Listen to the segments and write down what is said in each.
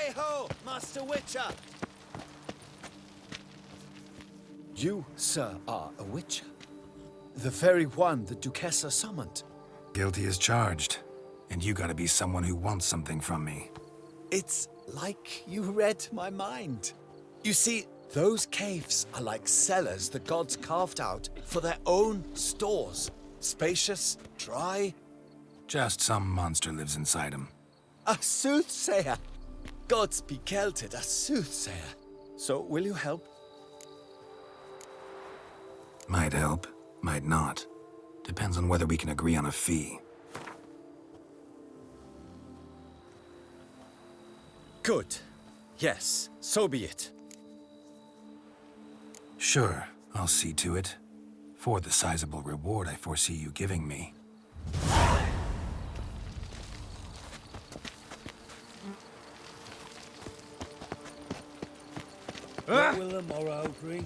Hey-ho, Master Witcher! You, sir, are a witcher. The very one the Duchessa summoned. Guilty as charged. And you gotta be someone who wants something from me. It's like you read my mind. You see, those caves are like cellars the gods carved out for their own stores. Spacious, dry. Just some monster lives inside him. A soothsayer. Gods be kelted, a soothsayer. So, will you help? Might help, might not. Depends on whether we can agree on a fee. Good. Yes, so be it. Sure, I'll see to it. For the sizable reward I foresee you giving me. What will the morrow bring?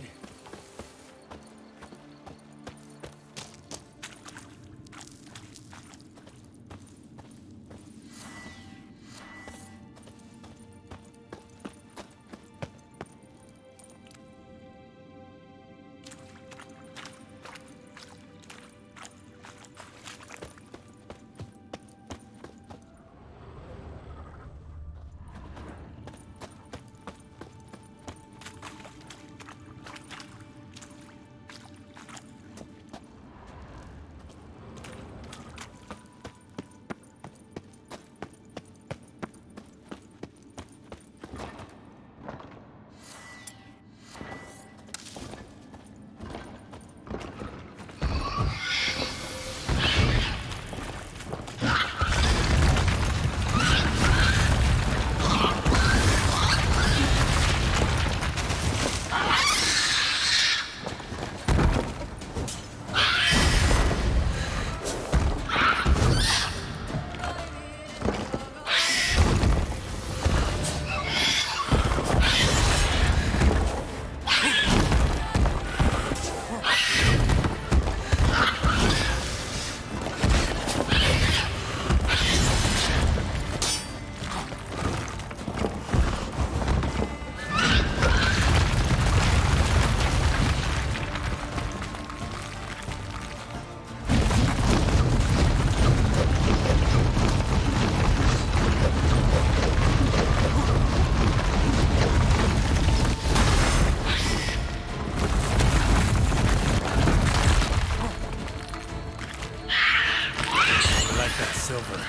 Silver.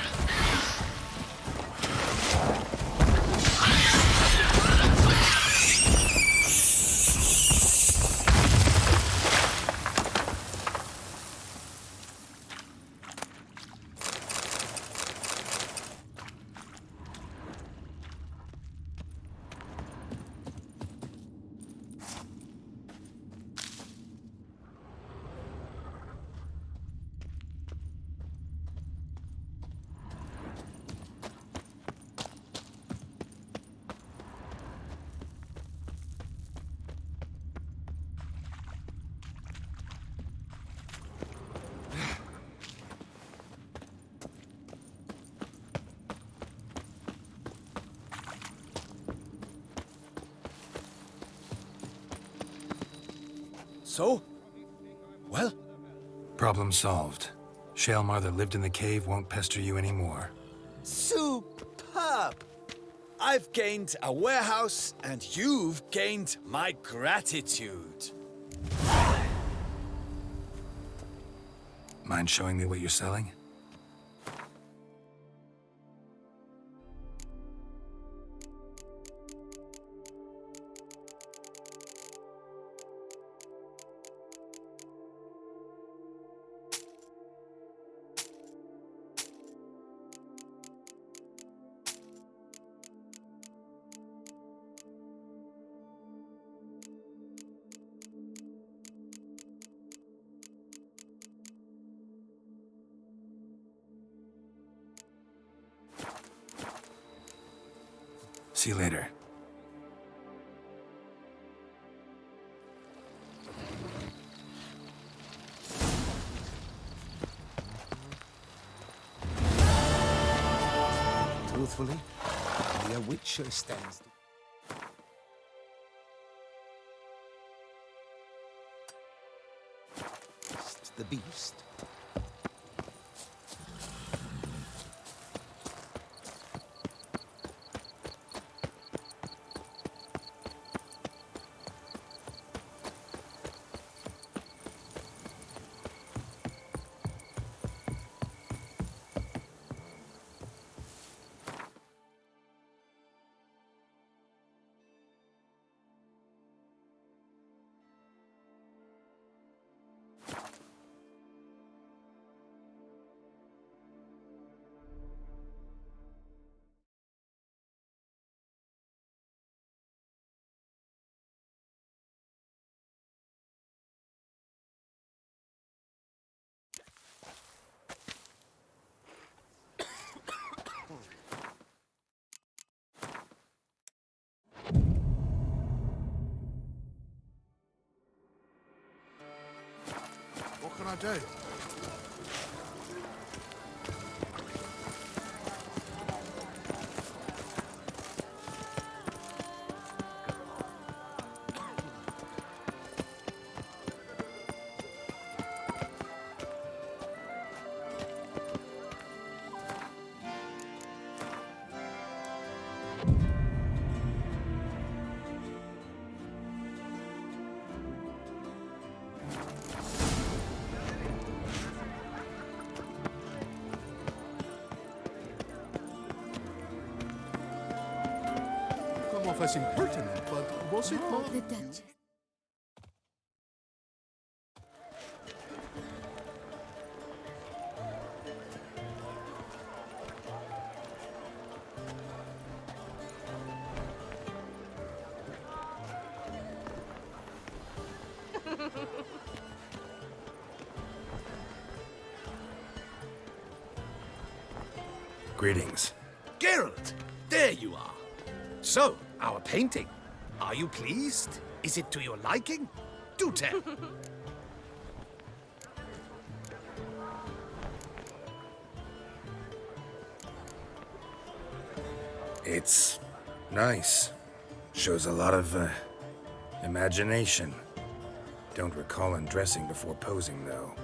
So? Well? Problem solved. Shaelmar that lived in the cave won't pester you anymore. Superb! I've gained a warehouse, and you've gained my gratitude. Mind showing me what you're selling? See you later. Truthfully, only a witcher stands. The beast. What can I do? Come off as impertinent, but was it not? The Duchess. Greetings. Geralt, there you are. So, our painting. Are you pleased? Is it to your liking? Do tell. It's nice. Shows a lot of, imagination. Don't recall undressing before posing, though.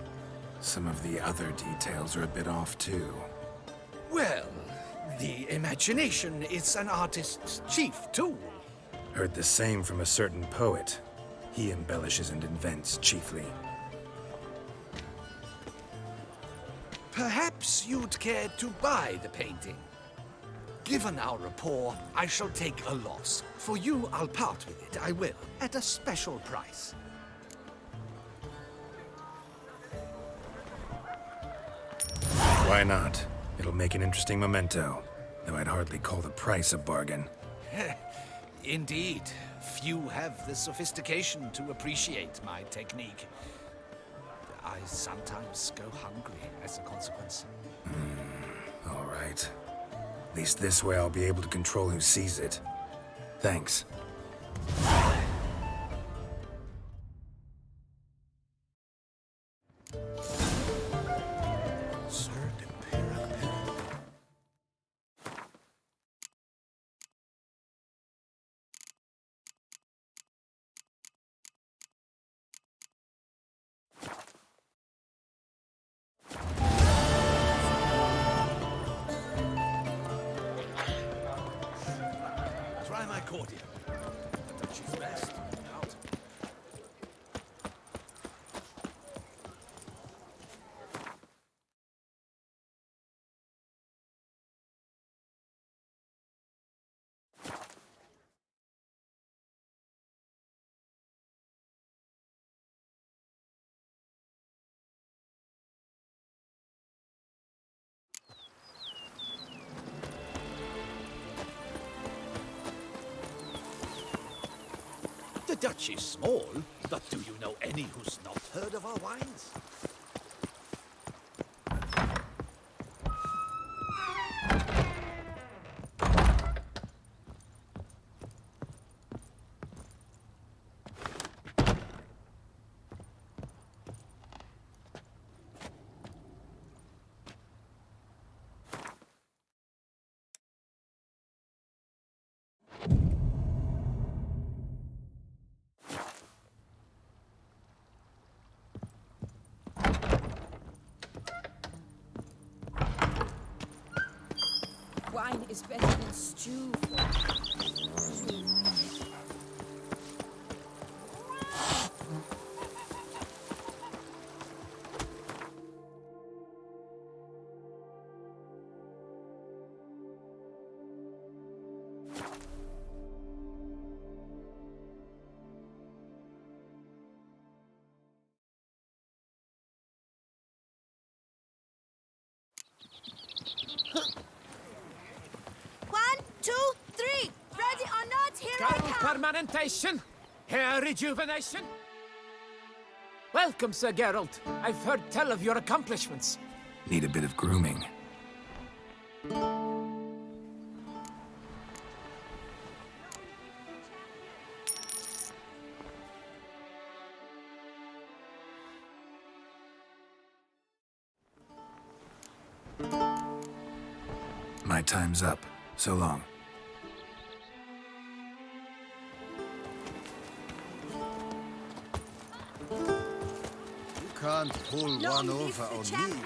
Some of the other details are a bit off, too. Well, the imagination is an artist's chief tool. Heard the same from a certain poet. He embellishes and invents, chiefly. Perhaps you'd care to buy the painting. Given our rapport, I shall take a loss. For you, I'll part with it, I will, at a special price. Why not? It'll make an interesting memento, though I'd hardly call the price a bargain. Indeed, few have the sophistication to appreciate my technique. I sometimes go hungry as a consequence. All right. At least this way I'll be able to control who sees it. Thanks. Try my cordial. She's best. Out. The Dutch is small, but do you know any who's not heard of our wines? wine is better than stew for me. Permanentation, hair rejuvenation. Welcome, Sir Geralt. I've heard tell of your accomplishments. Need a bit of grooming. My time's up. So long. You can't pull one over on me.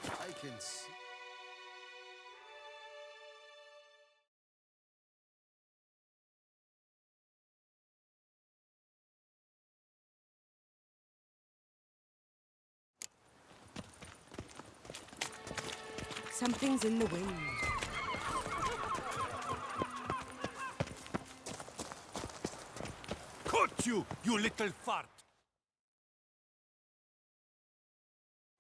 I can see. Something's in the wind. Caught you, you little fart!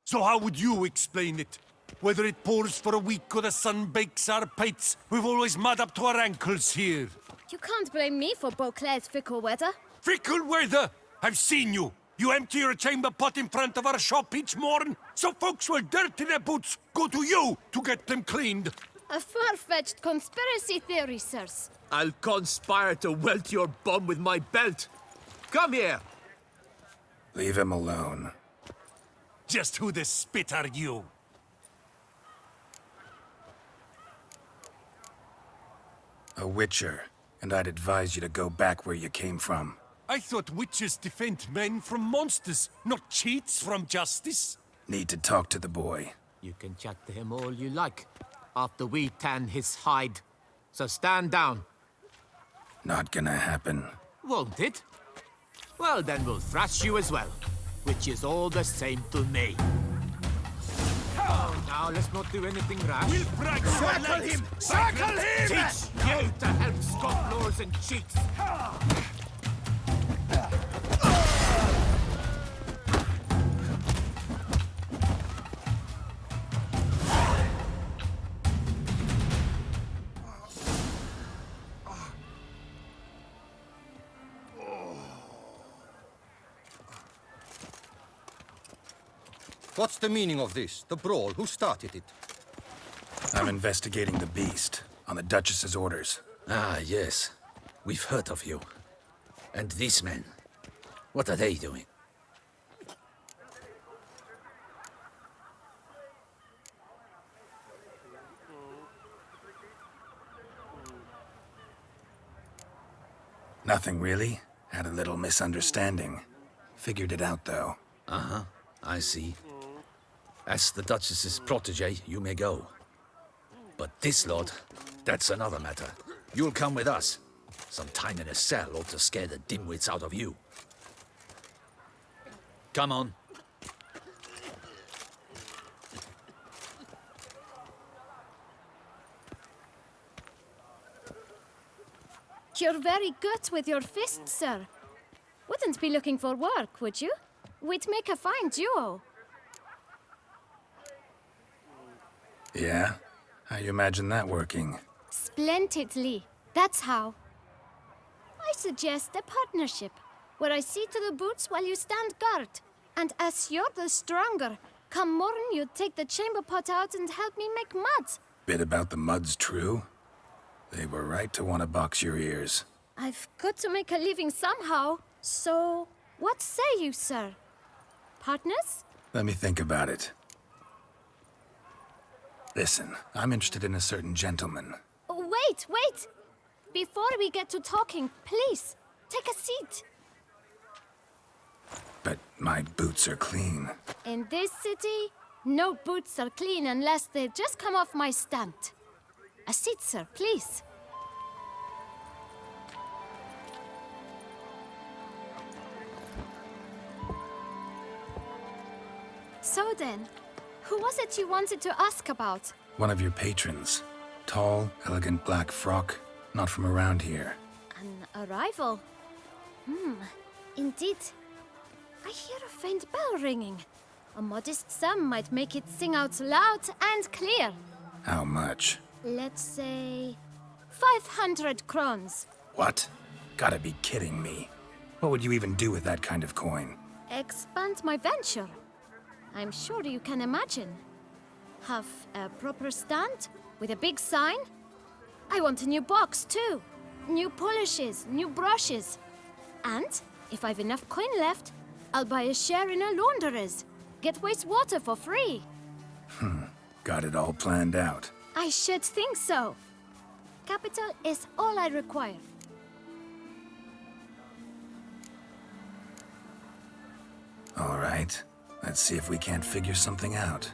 So how would you explain it? Whether it pours for a week or the sun bakes our pates, we've always mud up to our ankles here. You can't blame me for Beauclair's fickle weather. Fickle weather! I've seen you! You empty your chamber pot in front of our shop each morn, so folks will dirty their boots, go to you to get them cleaned. A far-fetched conspiracy theory, sirs. I'll conspire to welt your bum with my belt. Come here. Leave him alone. Just who the spit are you? A witcher, and I'd advise you to go back where you came from. I thought witches defend men from monsters, not cheats from justice. Need to talk to the boy. You can chat to him all you like, after we tan his hide. So stand down. Not gonna happen. Won't it? Well, then we'll thrash you as well, which is all the same to me. Oh, now let's not do anything rash. We'll break your legs. Circle him! Teach you to help scofflaws and cheats. What's the meaning of this? The brawl? Who started it? I'm investigating the beast, on the Duchess's orders. Ah, yes. We've heard of you. And these men, what are they doing? Nothing really. Had a little misunderstanding. Figured it out, though. Uh-huh, I see. As the Duchess's protege, you may go. But this lot, that's another matter. You'll come with us. Some time in a cell ought to scare the dimwits out of you. Come on. You're very good with your fists, sir. Wouldn't be looking for work, would you? We'd make a fine duo. Yeah? How you imagine that working? Splendidly. That's how. I suggest a partnership, where I see to the boots while you stand guard. And as you're the stronger, come morn you take the chamber pot out and help me make mud. Bit about the mud's true? They were right to want to box your ears. I've got to make a living somehow. So, what say you, sir? Partners? Let me think about it. Listen, I'm interested in a certain gentleman. Wait, wait! Before we get to talking, please, take a seat. But my boots are clean. In this city, no boots are clean unless they just come off my stamp. A seat, sir, please. So then, who was it you wanted to ask about? One of your patrons. Tall, elegant black frock. Not from around here. An arrival? Indeed. I hear a faint bell ringing. A modest sum might make it sing out loud and clear. How much? Let's say 500 crowns. What? Gotta be kidding me. What would you even do with that kind of coin? Expand my venture. I'm sure you can imagine. Have a proper stand with a big sign. I want a new box too. New polishes, new brushes. And if I've enough coin left, I'll buy a share in a launderer's. Get wastewater for free. Got it all planned out. I should think so. Capital is all I require. All right. Let's see if we can't figure something out.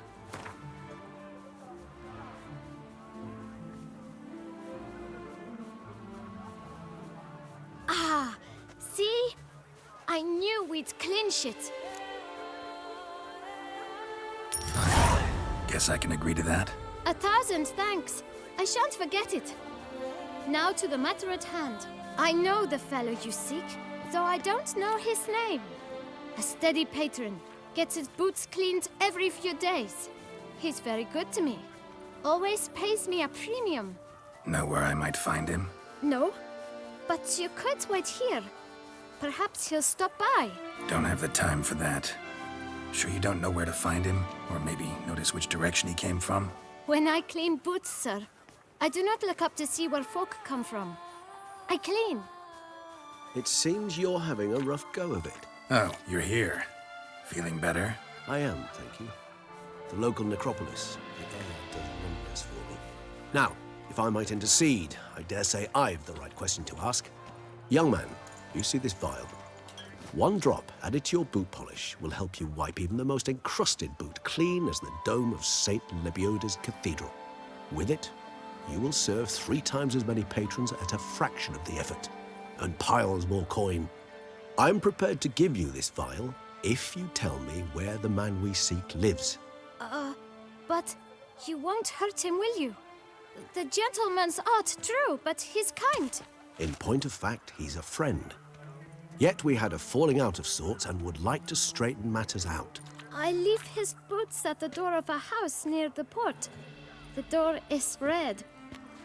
Ah, see? I knew we'd clinch it. Guess I can agree to that. 1,000 thanks. I shan't forget it. Now to the matter at hand. I know the fellow you seek, though I don't know his name. A steady patron, gets his boots cleaned every few days. He's very good to me. Always pays me a premium. Know where I might find him? No, but you could wait here. Perhaps he'll stop by. Don't have the time for that. Sure you don't know where to find him? Or maybe notice which direction he came from? When I clean boots, sir, I do not look up to see where folk come from. I clean. It seems you're having a rough go of it. Oh, you're here. Feeling better? I am, thank you. The local necropolis, the air does wonders for me. Now, if I might intercede, I dare say I've the right question to ask. Young man, you see this vial? One drop added to your boot polish will help you wipe even the most encrusted boot clean as the dome of St. Lebioda's cathedral. With it, you will serve 3 times as many patrons at a fraction of the effort, and piles more coin. I'm prepared to give you this vial if you tell me where the man we seek lives. But you won't hurt him, will you? The gentleman's art, true, but he's kind. In point of fact, he's a friend. Yet we had a falling out of sorts and would like to straighten matters out. I leave his boots at the door of a house near the port. The door is red,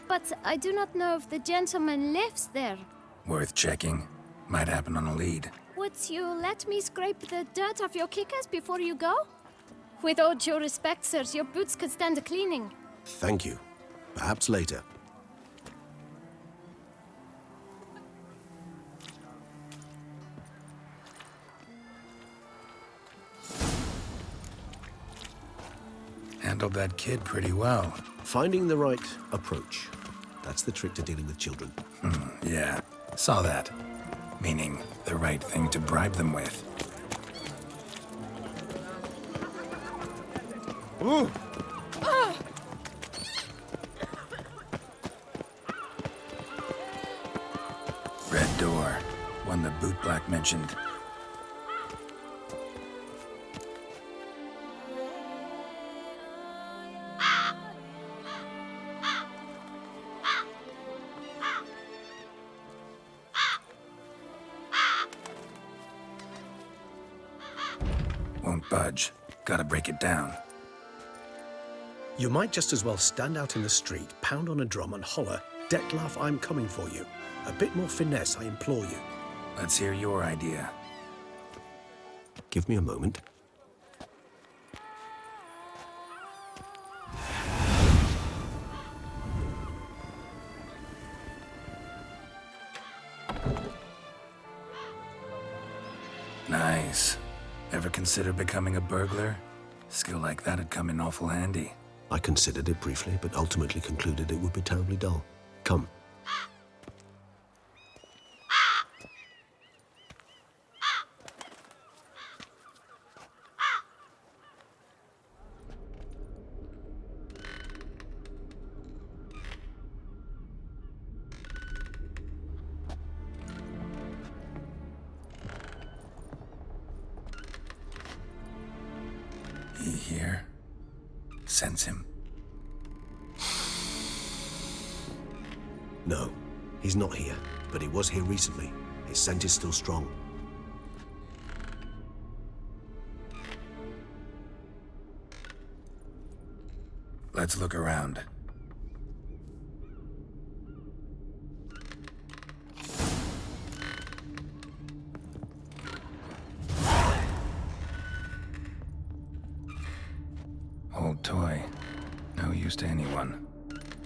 but I do not know if the gentleman lives there. Worth checking. Might happen on a lead. Would you let me scrape the dirt off your kickers before you go? With all due respect, sirs, your boots could stand a cleaning. Thank you. Perhaps later. Handled that kid pretty well. Finding the right approach. That's the trick to dealing with children. Yeah, saw that. Meaning, the right thing to bribe them with. Ooh. Red door. One the bootblack mentioned. Won't budge. Gotta break it down. You might just as well stand out in the street, pound on a drum and holler, "Detlef, I'm coming for you." A bit more finesse, I implore you. Let's hear your idea. Give me a moment. Nice. Ever consider becoming a burglar? Skill like that'd come in awful handy. I considered it briefly, but ultimately concluded it would be terribly dull. Come. sense him? No, he's not here, but he was here recently. His scent is still strong. Let's look around. Old toy. No use to anyone.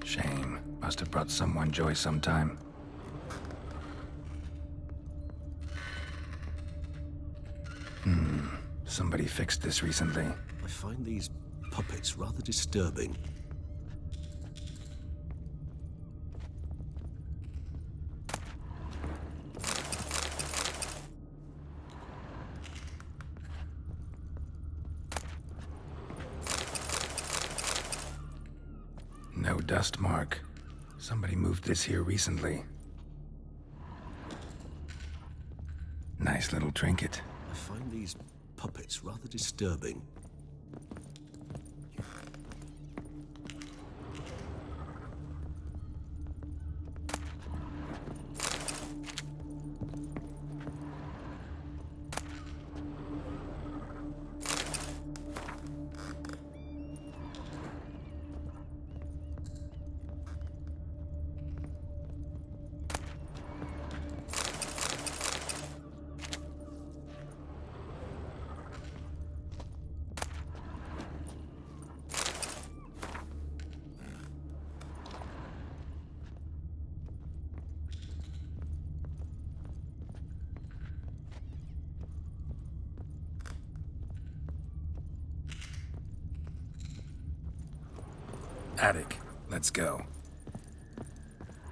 Shame. Must have brought someone joy sometime. Somebody fixed this recently. I find these puppets rather disturbing. No dust mark. Somebody moved this here recently. Nice little trinket. I find these puppets rather disturbing. Attic. Let's go.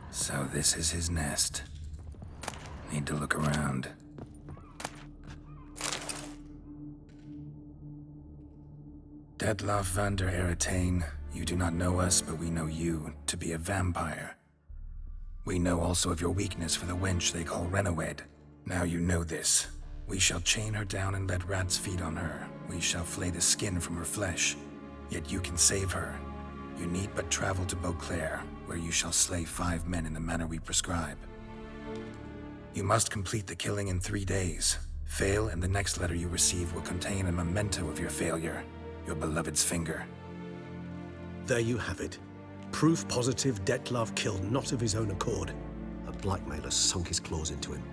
So this is his nest. Need to look around. Detlaff van der Eretain, you do not know us, but we know you to be a vampire. We know also of your weakness for the wench they call Renawed. Now you know this. We shall chain her down and let rats feed on her. We shall flay the skin from her flesh. Yet you can save her. You need but travel to Beauclair, where you shall slay 5 men in the manner we prescribe. You must complete the killing in 3 days. Fail, and the next letter you receive will contain a memento of your failure. Your beloved's finger. There you have it. Proof positive Detlaff killed not of his own accord. A blackmailer sunk his claws into him.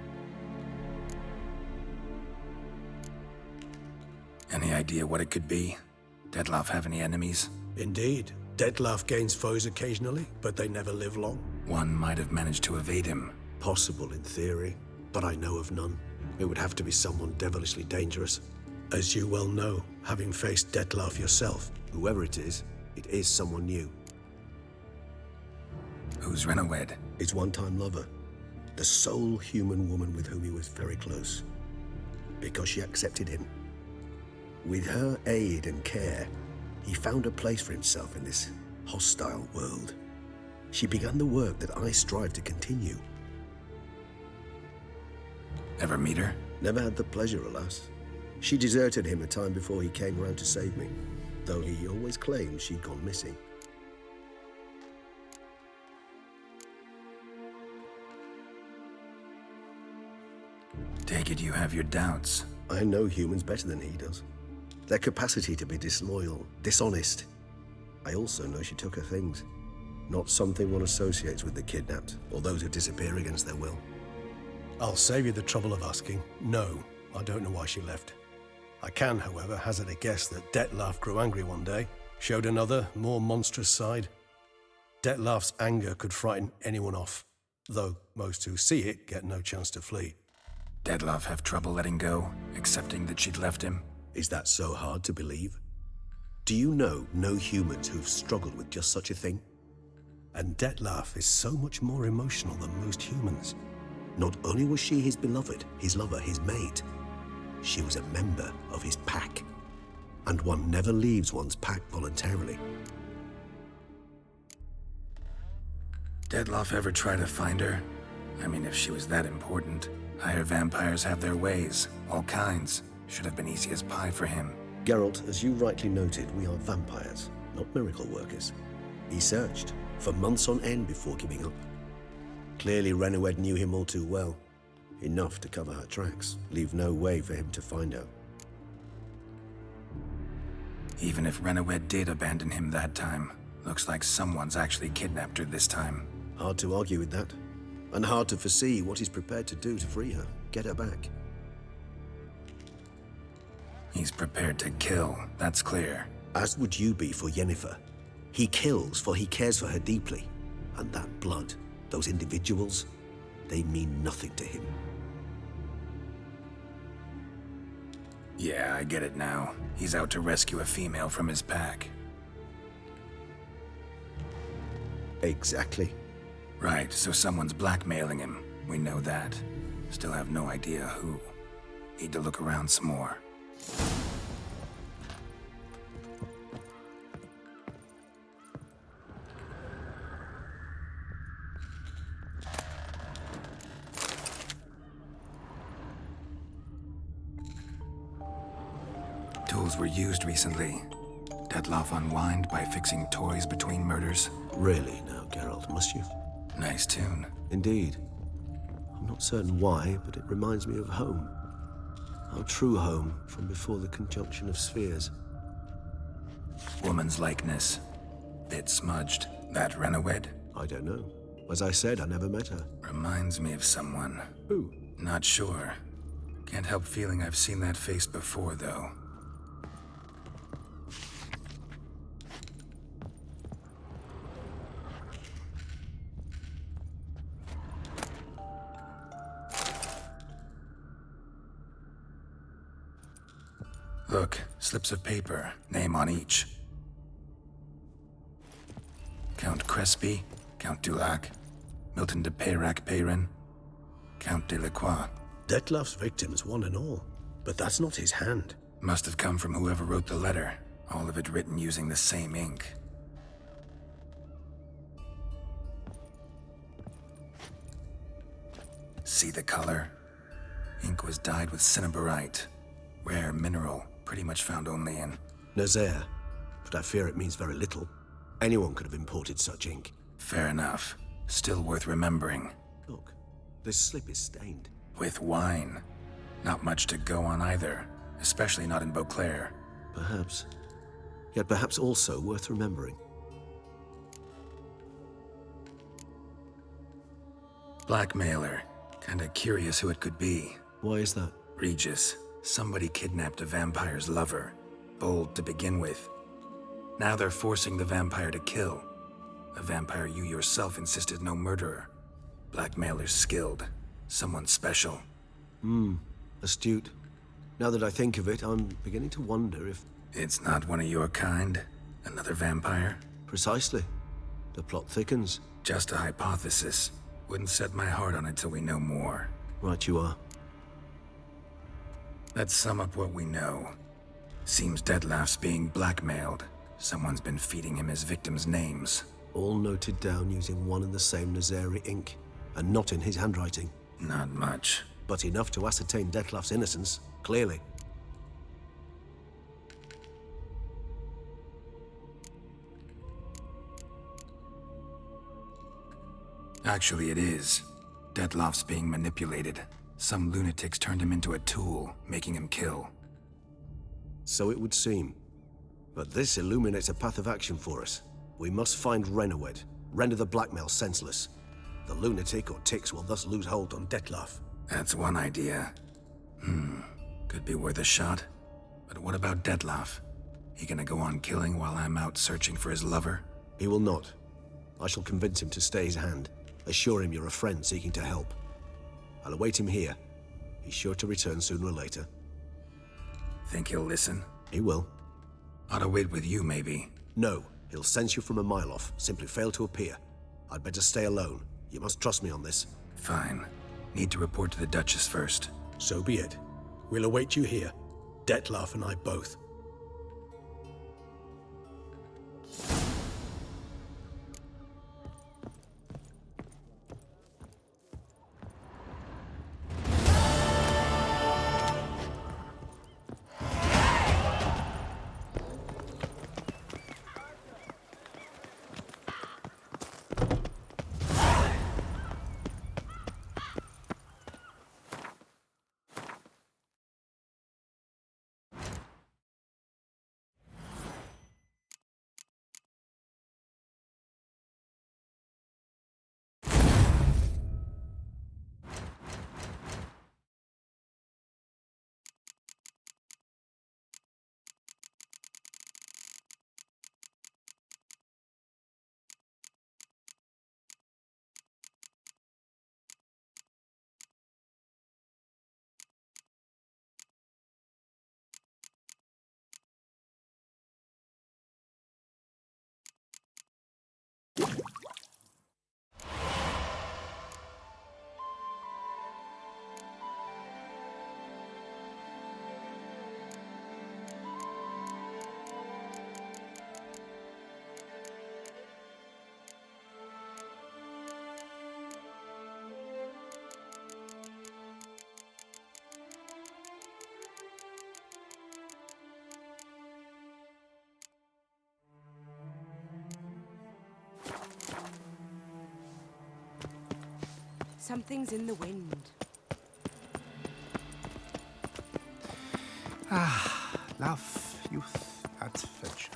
Any idea what it could be? Detlaff have any enemies? Indeed. Detlaff gains foes occasionally, but they never live long. One might have managed to evade him. Possible in theory, but I know of none. It would have to be someone devilishly dangerous. As you well know, having faced Detlaff yourself. Whoever it is someone new. Who's Renawed? His one-time lover. The sole human woman with whom he was very close. Because she accepted him. With her aid and care, he found a place for himself in this hostile world. She began the work that I strive to continue. Ever meet her? Never had the pleasure, alas. She deserted him a time before he came around to save me, though he always claimed she'd gone missing. Take it you have your doubts. I know humans better than he does. Their capacity to be disloyal, dishonest. I also know she took her things. Not something one associates with the kidnapped, or those who disappear against their will. I'll save you the trouble of asking. No, I don't know why she left. I can, however, hazard a guess that Detlaff grew angry one day, showed another, more monstrous side. Detlaff's anger could frighten anyone off, though most who see it get no chance to flee. Detlaff have trouble letting go, accepting that she'd left him? Is that so hard to believe? Do you know no humans who've struggled with just such a thing? And Detlaff is so much more emotional than most humans. Not only was she his beloved, his lover, his mate, she was a member of his pack. And one never leaves one's pack voluntarily. Detlaff ever try to find her? I mean, if she was that important. Higher vampires have their ways, all kinds. Should have been easy as pie for him. Geralt, as you rightly noted, we are vampires. not miracle workers. He searched for months on end before giving up. Clearly, Renowed knew him all too well. Enough to cover her tracks, leave no way for him to find her. Even if Renowed did abandon him that time, looks like someone's actually kidnapped her this time. Hard to argue with that. And hard to foresee what he's prepared to do to free her, get her back. He's prepared to kill, that's clear. As would you be for Yennefer. He kills for he cares for her deeply. And that blood, those individuals, they mean nothing to him. Yeah, I get it now. He's out to rescue a female from his pack. Exactly. Right, so someone's blackmailing him. We know that. Still have no idea who. Need to look around some more. Tools were used recently. Dettlaff unwind by fixing toys between murders. Really now, Geralt, must you? Nice tune. Indeed. I'm not certain why, but it reminds me of home. Our true home from before the conjunction of spheres. Woman's likeness. Bit smudged. That Renowed? I don't know. As I said, I never met her. Reminds me of someone. Who? Not sure. Can't help feeling I've seen that face before, though. Look, slips of paper, name on each. Count Crespi, Count Dulac, Milton de Peyrac-Peyrin, Count Delacroix. Dettlaff's victims, one and all. But that's not his hand. Must have come from whoever wrote the letter. All of it written using the same ink. See the color? Ink was dyed with cinnabarite. Rare mineral, pretty much found only in Nazaire. But I fear it means very little. Anyone could have imported such ink. Fair enough. Still worth remembering. Look, this slip is stained. With wine. Not much to go on either, especially not in Beauclair. Perhaps. Yet perhaps also worth remembering. Blackmailer. Kinda curious who it could be. Why is that? Regis. Somebody kidnapped a vampire's lover. Bold to begin with. Now they're forcing the vampire to kill. A vampire you yourself insisted no murderer. Blackmailer's skilled. Someone special. Astute. Now that I think of it, I'm beginning to wonder if... It's not one of your kind? Another vampire? Precisely. The plot thickens. Just a hypothesis. Wouldn't set my heart on it till we know more. Right you are. Let's sum up what we know. Seems Dettlaff's being blackmailed. Someone's been feeding him his victims' names. All noted down using one and the same Nazari ink. And not in his handwriting. Not much. But enough to ascertain Dettlaff's innocence, clearly. Actually, it is. Dettlaff's being manipulated. Some lunatics turned him into a tool, making him kill. So it would seem. But this illuminates a path of action for us. We must find Renowed, render the blackmail senseless. The lunatic or ticks will thus lose hold on Dettlaff. That's one idea. Could be worth a shot. But what about Dettlaff? He gonna go on killing while I'm out searching for his lover? He will not. I shall convince him to stay his hand. Assure him you're a friend seeking to help. I'll await him here. He's sure to return sooner or later. Think he'll listen? He will. Ought to wait with you, maybe. No, he'll sense you from a mile off. Simply fail to appear. I'd better stay alone. You must trust me on this. Fine. Need to report to the Duchess first. So be it. We'll await you here. Dettlaff and I both. Something's in the wind. Love, youth, adventure.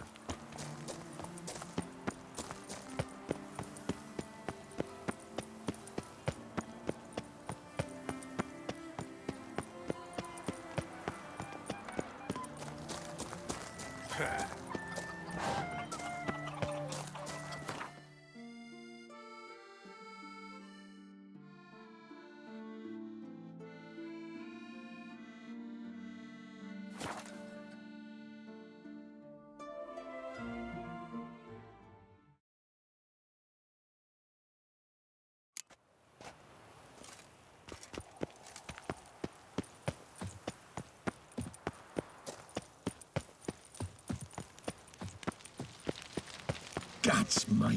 Gods, my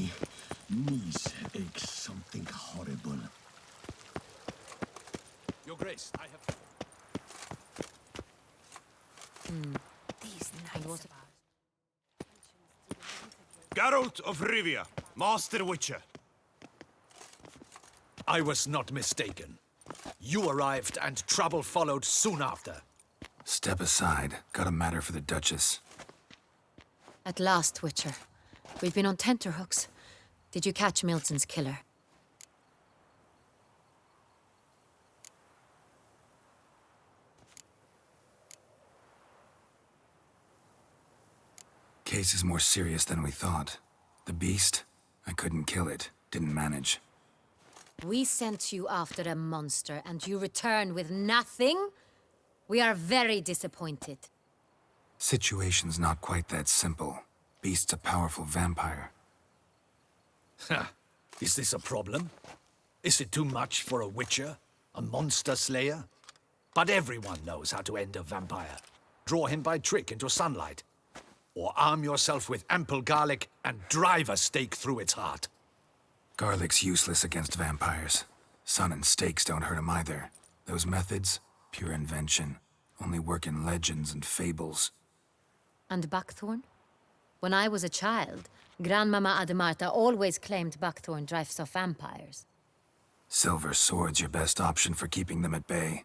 knees ache something horrible. Your Grace, I have... These nights. Geralt of Rivia, Master Witcher. I was not mistaken. You arrived and trouble followed soon after. Step aside. Got a matter for the Duchess. At last, Witcher. We've been on tenterhooks. Did you catch Milton's killer? Case is more serious than we thought. The beast? I couldn't kill it. Didn't manage. We sent you after a monster, and you return with nothing? We are very disappointed. Situation's not quite that simple. Beast's a powerful vampire. Ha! Is this a problem? Is it too much for a witcher? A monster slayer? But everyone knows how to end a vampire. Draw him by trick into sunlight. Or arm yourself with ample garlic and drive a stake through its heart. Garlic's useless against vampires. Sun and stakes don't hurt him either. Those methods, pure invention. Only work in legends and fables. And buckthorn? When I was a child, Grandmama Ademarta always claimed buckthorn drives off vampires. Silver sword's your best option for keeping them at bay.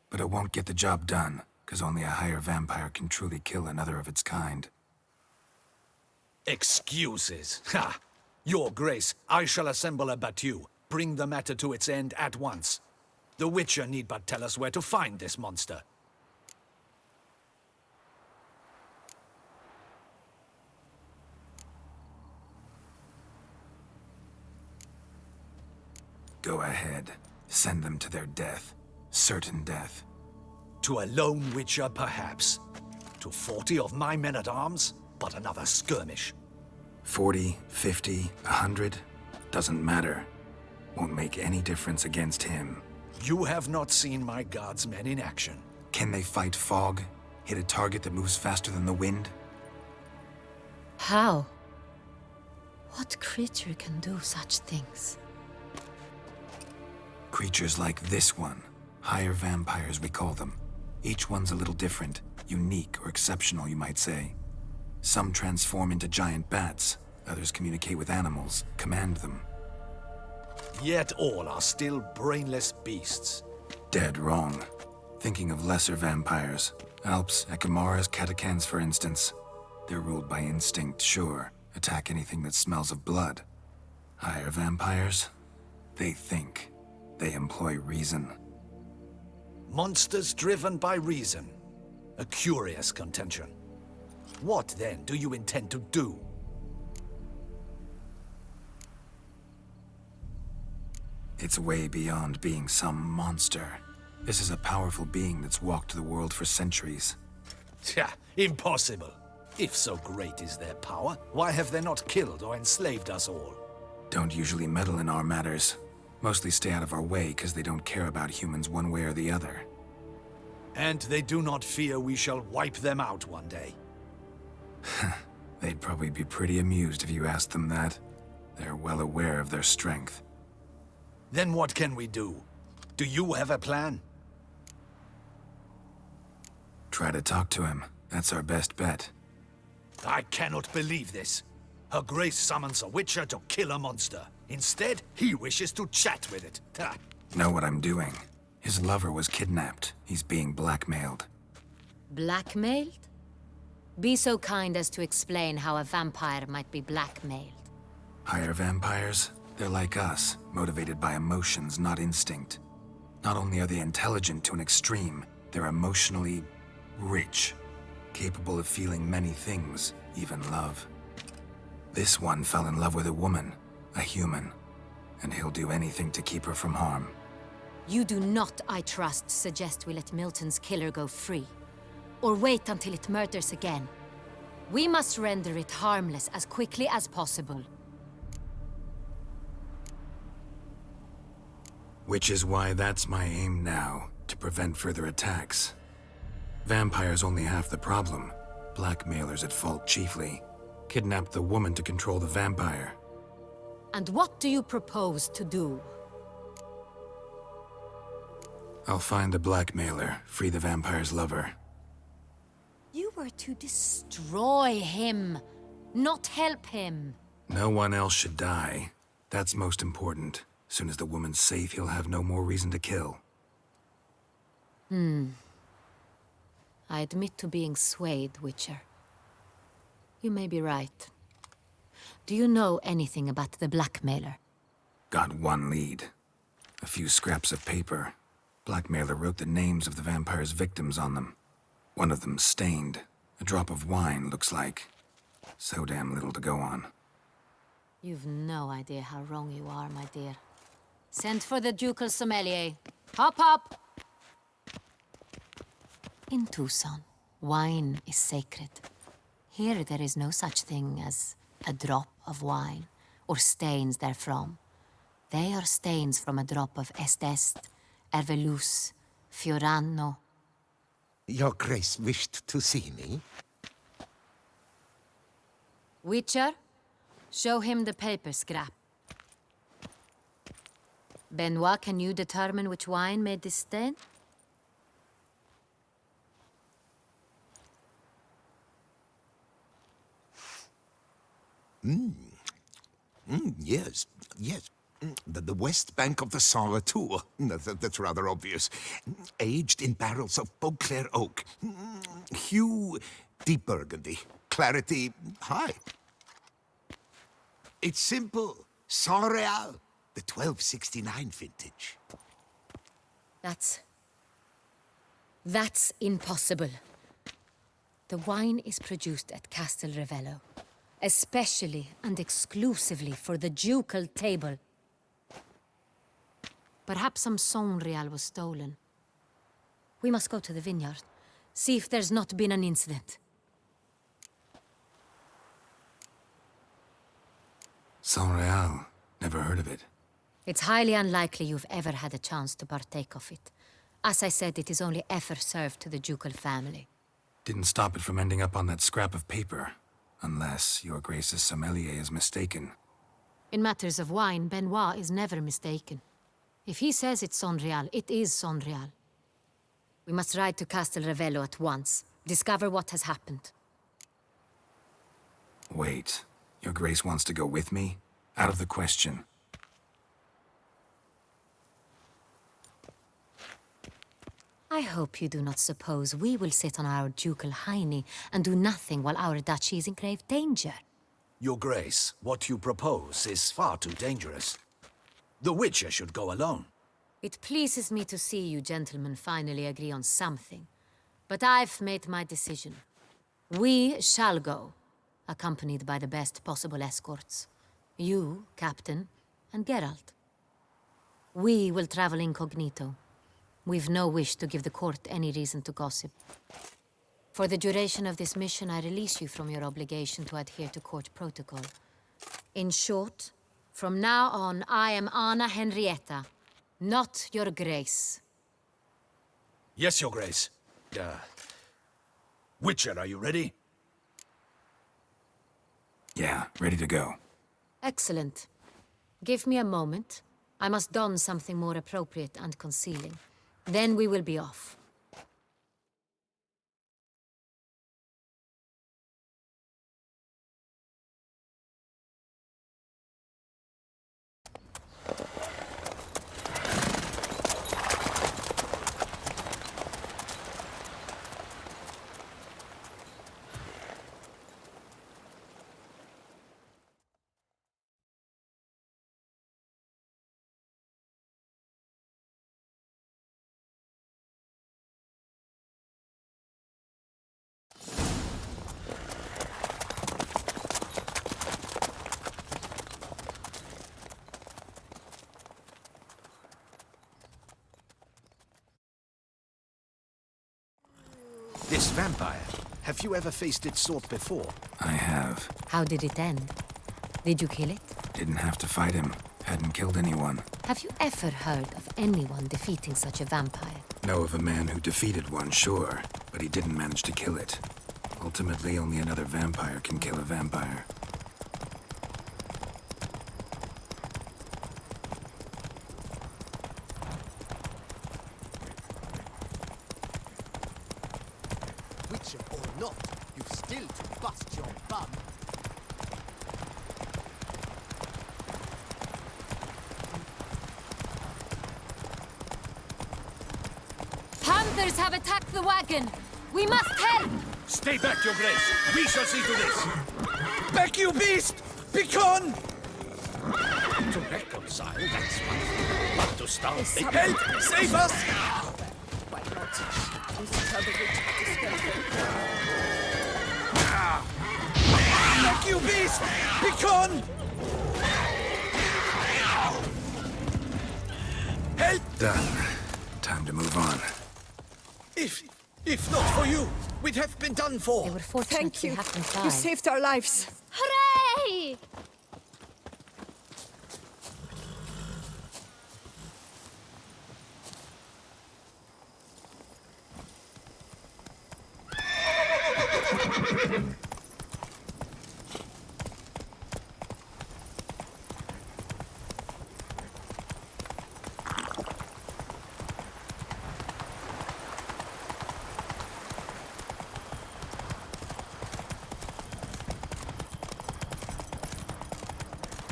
But it won't get the job done, because only a higher vampire can truly kill another of its kind. Excuses. Ha! Your Grace, I shall assemble a battue. Bring the matter to its end at once. The Witcher need but tell us where to find this monster. Go ahead. Send them to their death. Certain death. To a lone Witcher, perhaps. To 40 of my men-at-arms, but another skirmish. 40, 50, 100, doesn't matter. Won't make any difference against him. You have not seen my guardsmen in action. Can they fight fog? Hit a target that moves faster than the wind? How? What creature can do such things? Creatures like this one. Higher vampires, we call them. Each one's a little different. Unique or exceptional, you might say. Some transform into giant bats. Others communicate with animals, command them. Yet all are still brainless beasts. Dead wrong. Thinking of lesser vampires. Alps, Ekamaras, Catacans, for instance. They're ruled by instinct, sure. Attack anything that smells of blood. Higher vampires? They think. They employ reason. Monsters driven by reason. A curious contention. What, then, do you intend to do? It's way beyond being some monster. This is a powerful being that's walked the world for centuries. Tja, impossible. If so great is their power, why have they not killed or enslaved us all? Don't usually meddle in our matters. Mostly stay out of our way because they don't care about humans one way or the other. And they do not fear we shall wipe them out one day. They'd probably be pretty amused if you asked them that. They're well aware of their strength. Then what can we do? Do you have a plan? Try to talk to him. That's our best bet. I cannot believe this. Her Grace summons a Witcher to kill a monster. Instead, he wishes to chat with it. Ha! Know what I'm doing. His lover was kidnapped. He's being blackmailed. Blackmailed? Be so kind as to explain how a vampire might be blackmailed. Higher vampires? They're like us, motivated by emotions, not instinct. Not only are they intelligent to an extreme, they're emotionally rich, capable of feeling many things, even love. This one fell in love with a woman, a human, and he'll do anything to keep her from harm. You do not, I trust, suggest we let Milton's killer go free. Or wait until it murders again. We must render it harmless as quickly as possible. Which is why that's my aim now, to prevent further attacks. Vampires only half the problem. Blackmailers at fault chiefly. Kidnapped the woman to control the vampire. And what do you propose to do? I'll find the blackmailer, free the vampire's lover. You were to destroy him, not help him. No one else should die. That's most important. As soon as the woman's safe, he'll have no more reason to kill. I admit to being swayed, Witcher. You may be right. Do you know anything about the blackmailer? Got one lead. A few scraps of paper. Blackmailer wrote the names of the vampire's victims on them. One of them stained. A drop of wine, looks like. So damn little to go on. You've no idea how wrong you are, my dear. Send for the ducal sommelier. Hop, hop! In Tucson, wine is sacred. Here there is no such thing as a drop of wine, or stains therefrom. They are stains from a drop of Est, Ervelus, Fiorano. Your Grace wished to see me? Witcher, show him the paper scrap. Benoit, can you determine which wine made this stain? Yes, yes. The west bank of the Saint Latour. That's rather obvious. Aged in barrels of Beauclair oak. Hue, deep burgundy. Clarity, high. It's simple. Saint Real, the 1269 vintage. That's impossible. The wine is produced at Castel Ravello, especially and exclusively for the ducal table. Perhaps some Saint Real was stolen. We must go to the vineyard, see if there's not been an incident. Saint Real. Never heard of it. It's highly unlikely you've ever had a chance to partake of it. As I said, it is only ever served to the ducal family. Didn't stop it from ending up on that scrap of paper. Unless your Grace's sommelier is mistaken. In matters of wine, Benoit is never mistaken. If he says it's Saint Real, it is Saint Real. We must ride to Castel Ravello at once. Discover what has happened. Wait. Your Grace wants to go with me? Out of the question. I hope you do not suppose we will sit on our ducal hiney and do nothing while our duchy is in grave danger. Your Grace, what you propose is far too dangerous. The Witcher should go alone. It pleases me to see you gentlemen finally agree on something. But I've made my decision. We shall go, accompanied by the best possible escorts. You, Captain, and Geralt. We will travel incognito. We've no wish to give the court any reason to gossip. For the duration of this mission, I release you from your obligation to adhere to court protocol. In short, from now on, I am Anna Henrietta, not your Grace. Yes, Your Grace. Witcher, are you ready? Yeah, ready to go. Excellent. Give me a moment. I must don something more appropriate and concealing. Then we will be off. This vampire, have you ever faced its sort before? I have. How did it end? Did you kill it? Didn't have to fight him. Hadn't killed anyone. Have you ever heard of anyone defeating such a vampire? Know of a man who defeated one, sure, but he didn't manage to kill it. Ultimately, only another vampire can kill a vampire. Witcher or not, you've still to bust your bum. Panthers have attacked the wagon! We must help! Stay back, Your Grace. We shall see to this. Back, you beast! Begone! To reconcile, that's one thing. But to start... Help! Save us! Why not? You see how the witch had to spell them. Back, you beast! Begone! Help! Done. Time to move on. If not for you, we'd have been done for. They were fortunate Thank to you. have them You tried. saved our lives. Hooray!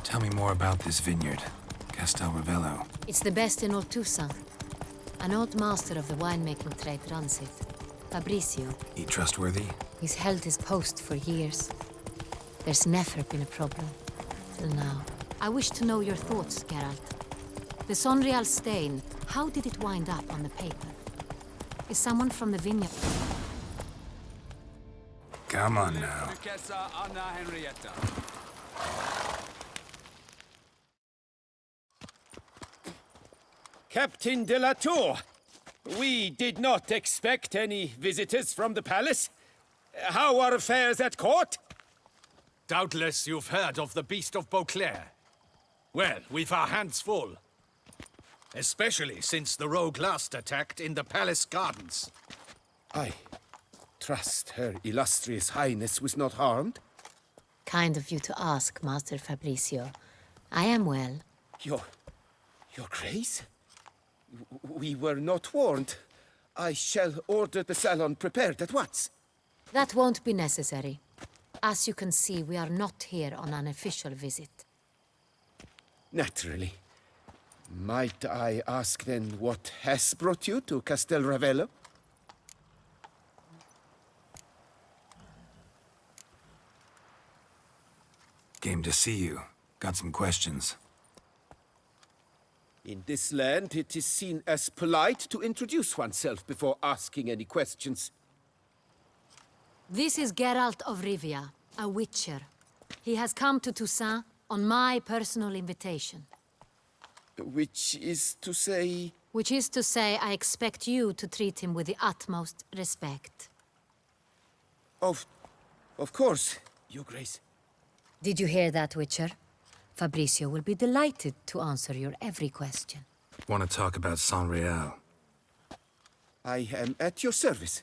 Tell me more about this vineyard. Castel Ravello. It's the best in all Toussaint. An old master of the winemaking trade runs it. Fabrizio. He trustworthy? He's held his post for years. There's never been a problem. Till now. I wish to know your thoughts, Geralt. The Sonreal stain, how did it wind up on the paper? Is someone from the vineyard... Come on now. Captain de la Tour, we did not expect any visitors from the palace. How are affairs at court? Doubtless you've heard of the Beast of Beauclair. Well, we've our hands full. Especially since the rogue last attacked in the palace gardens. I trust Her Illustrious Highness was not harmed. Kind of you to ask, Master Fabrizio. I am well. Your Grace? We were not warned. I shall order the salon prepared at once. That won't be necessary. As you can see, we are not here on an official visit. Naturally. Might I ask then what has brought you to Castel Ravello? Came to see you. Got some questions. In this land, it is seen as polite to introduce oneself before asking any questions. This is Geralt of Rivia, a witcher. He has come to Toussaint on my personal invitation. Which is to say... Which is to say, I expect you to treat him with the utmost respect. Of course, Your Grace. Did you hear that, Witcher? Fabrizio will be delighted to answer your every question. Want to talk about Sonreal? I am at your service.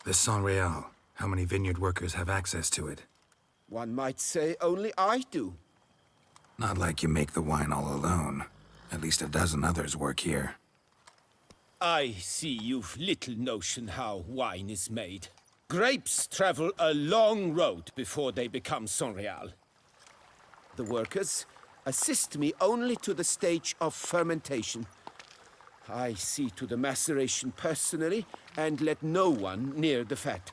The Sonreal. How many vineyard workers have access to it? One might say only I do. Not like you make the wine all alone. At least a dozen others work here. I see you've little notion how wine is made. Grapes travel a long road before they become Sonreal. The workers assist me only to the stage of fermentation. I see to the maceration personally and let no one near the fat.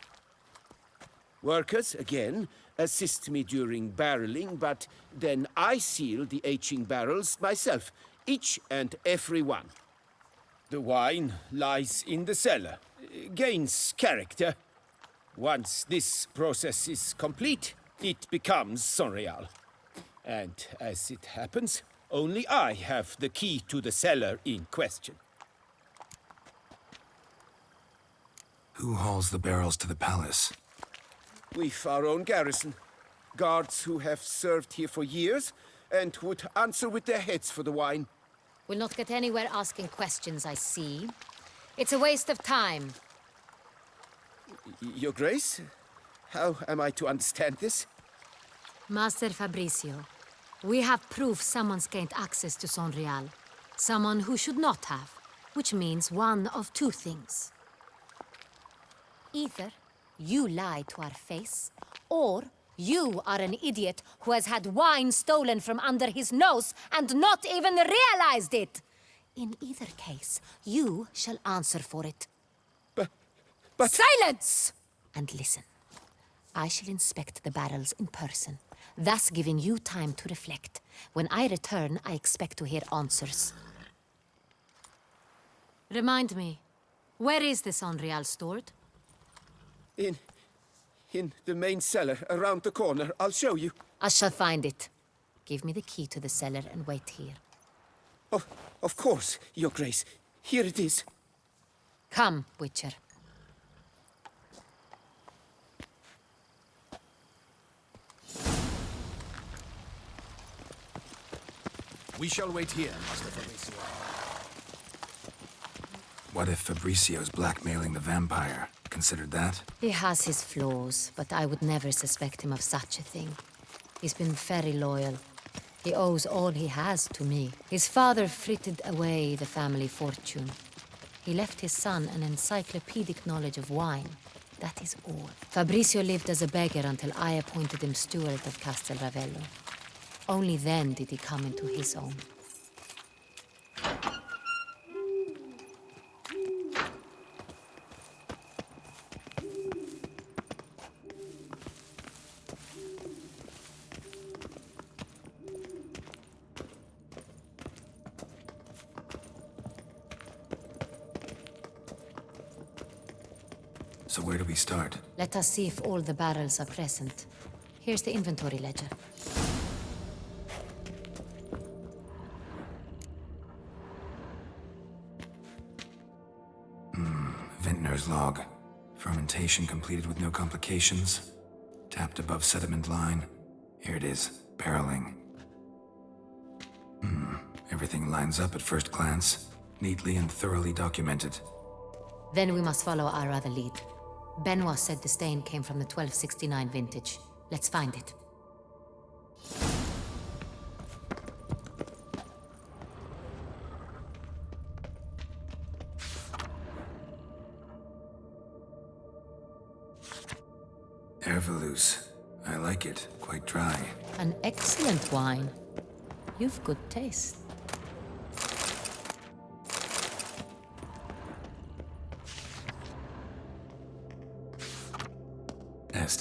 Workers, again, assist me during barreling, but then I seal the aging barrels myself, each and every one. The wine lies in the cellar, gains character. Once this process is complete, it becomes Sonreal. And as it happens, only I have the key to the cellar in question. Who hauls the barrels to the palace? We've our own garrison. Guards who have served here for years and would answer with their heads for the wine. We'll not get anywhere asking questions, I see. It's a waste of time. Your Grace? How am I to understand this? Master Fabricio, we have proof someone's gained access to Sonreal. Someone who should not have, which means one of two things. Either you lie to our face, or you are an idiot who has had wine stolen from under his nose and not even realized it. In either case, you shall answer for it. But... Silence! And listen. I shall inspect the barrels in person, thus giving you time to reflect. When I return, I expect to hear answers. Remind me, where is the Sonreal stored? In the main cellar, around the corner. I'll show you. I shall find it. Give me the key to the cellar and wait here. Oh, of course, Your Grace. Here it is. Come, Witcher. We shall wait here, Master Fabricio. What if Fabricio's blackmailing the vampire? Considered that? He has his flaws, but I would never suspect him of such a thing. He's been very loyal. He owes all he has to me. His father frittered away the family fortune. He left his son an encyclopedic knowledge of wine. That is all. Fabricio lived as a beggar until I appointed him steward of Castel Ravello. Only then did he come into his own. So where do we start? Let us see if all the barrels are present. Here's the inventory ledger. Vintner's log. Fermentation completed with no complications. Tapped above sediment line. Here it is. Barreling. Everything lines up at first glance. Neatly and thoroughly documented. Then we must follow our other lead. Benoit said the stain came from the 1269 vintage. Let's find it. Ervelous. I like it. Quite dry. An excellent wine. You've good taste.